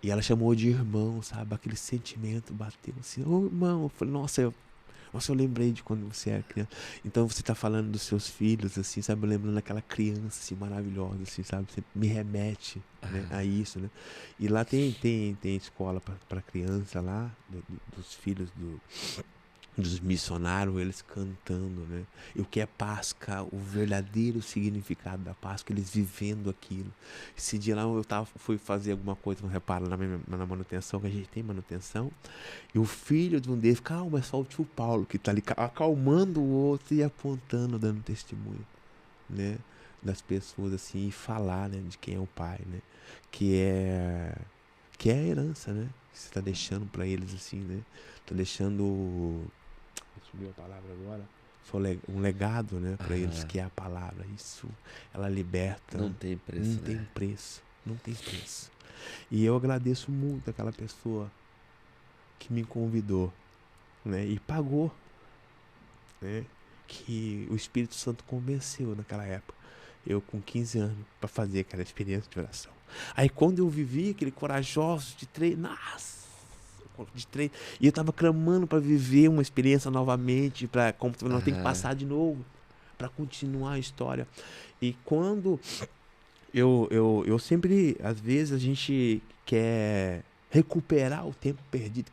E ela chamou de irmão, sabe? Aquele sentimento bateu assim, ô irmão. Eu falei, nossa, eu lembrei de quando você era criança. Então você tá falando dos seus filhos, assim, sabe? Lembrando daquela criança, assim, maravilhosa, assim, sabe? Você me remete, né, a isso, né? E lá tem escola para criança lá, dos filhos dos missionários, eles cantando, né? E o que é Páscoa, o verdadeiro significado da Páscoa, eles vivendo aquilo. Esse dia lá fui fazer alguma coisa, não reparo, na manutenção, que a gente tem manutenção, e o filho de um deles, calma, é só o tio Paulo que tá ali acalmando o outro e apontando, dando testemunho, né? Das pessoas, assim, e falar, né? De quem é o pai, né? Que é a herança, né? Que você tá deixando para eles, assim, né? Tá deixando, subiu a palavra agora, um legado, né, para eles, que é a palavra. Isso, ela liberta. Não tem preço, não né? tem preço, não tem preço. E eu agradeço muito aquela pessoa que me convidou, né, e pagou, né, que o Espírito Santo convenceu naquela época, eu com 15 anos, para fazer aquela experiência de oração. Aí quando eu vivi aquele corajoso de treinar, e eu tava clamando para viver uma experiência novamente, para como nós tem que passar de novo para continuar a história. E quando eu sempre, às vezes a gente quer recuperar o tempo perdido,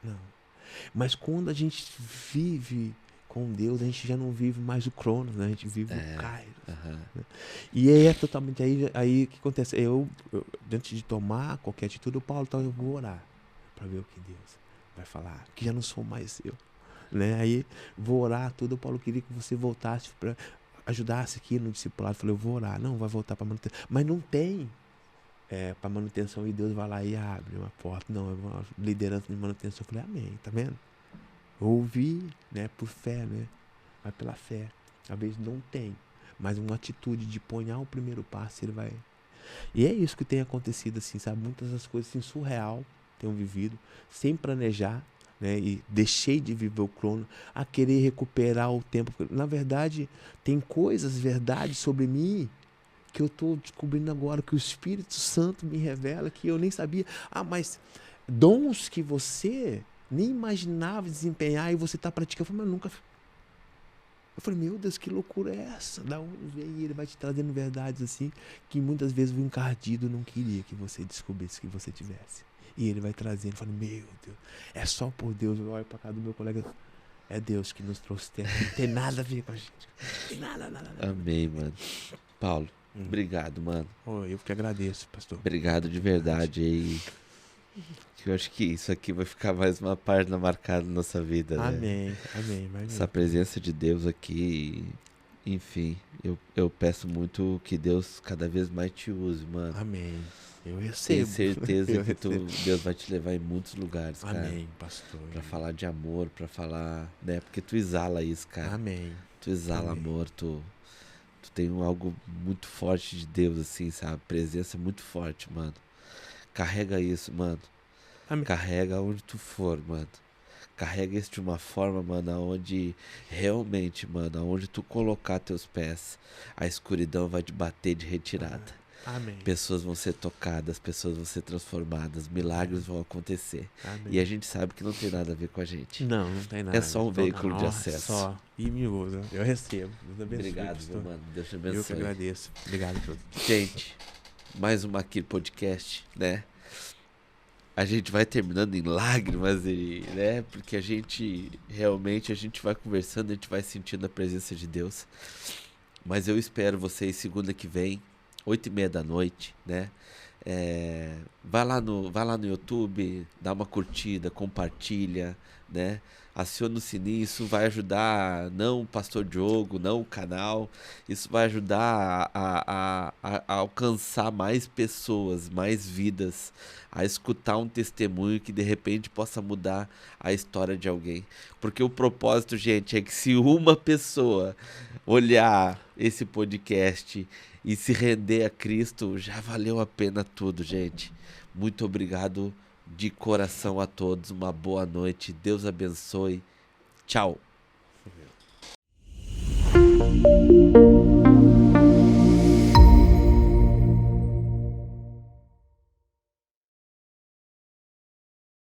não. Mas quando a gente vive com Deus, a gente já não vive mais o Cronos, né? A gente vive o Kairos. Né? E aí é totalmente aí o que acontece? Eu, antes de tomar qualquer atitude, o Paulo, então eu vou orar para ver o que Deus vai falar, que já não sou mais eu, né? Aí vou orar tudo. O Paulo queria que você voltasse para ajudasse aqui no discipulado. Eu falei, eu vou orar. Não, vai voltar para manutenção, mas não tem para manutenção, e Deus vai lá e abre uma porta. Não, é uma liderança de manutenção. Eu falei, amém, tá vendo? Ouvi, né, por fé, né? Mas pela fé. Às vezes não tem, mas uma atitude de ponhar o primeiro passo, ele vai. E é isso que tem acontecido, assim, sabe? Muitas das coisas assim, surreal tenho vivido, sem planejar, né? E deixei de viver o crono, a querer recuperar o tempo. Na verdade, tem verdades sobre mim, que eu estou descobrindo agora, que o Espírito Santo me revela, que eu nem sabia. Mas dons que você nem imaginava desempenhar e você está praticando. Eu falei, mas nunca. Eu falei, meu Deus, que loucura é essa? Da onde vem? Ele vai te trazendo verdades assim, que muitas vezes o encardido não queria que você descobrisse, que você tivesse. E ele vai trazendo, falando, meu Deus, é só por Deus. Eu olho pra cá do meu colega, é Deus que nos trouxe tempo, não tem nada a ver com a gente. Nada. Amém, mano. Paulo, obrigado, mano. Eu que agradeço, pastor. Obrigado de verdade aí. Eu acho que isso aqui vai ficar mais uma página marcada na nossa vida, amém, né? Amém. Essa presença de Deus aqui, enfim, eu peço muito que Deus cada vez mais te use, mano. Amém. Eu recebo. Tenho certeza que Deus vai te levar em muitos lugares, cara. Amém, pastor. Pra falar de amor, pra falar, né? Porque tu exala isso, cara. Amém. Tu exala amor, tu tem algo muito forte de Deus, assim, sabe? Presença muito forte, mano. Carrega isso, mano. Amém. Carrega onde tu for, mano. Carrega isso de uma forma, mano, aonde realmente, mano, aonde tu colocar teus pés, a escuridão vai te bater de retirada. Amém. Pessoas vão ser tocadas, pessoas vão ser transformadas, milagres vão acontecer. Amém. E a gente sabe que não tem nada a ver com a gente. Não tem nada. É só um veículo de acesso. Só. E me usa. Eu recebo. Deus abençoe. Obrigado, meu mano. Deus te abençoe. Eu que agradeço. Obrigado a todos. Gente, mais uma aqui podcast, né? A gente vai terminando em lágrimas, né? Porque a gente vai conversando, a gente vai sentindo a presença de Deus. Mas eu espero vocês segunda que vem, 20h30 da noite, né? Vai lá no YouTube, dá uma curtida, compartilha, né? Aciona o sininho, isso vai ajudar, não o Pastor Diogo, não o canal, isso vai ajudar a alcançar mais pessoas, mais vidas, a escutar um testemunho que de repente possa mudar a história de alguém. Porque o propósito, gente, é que se uma pessoa olhar esse podcast e se render a Cristo, já valeu a pena tudo, gente. Muito obrigado de coração a todos. Uma boa noite. Deus abençoe. Tchau.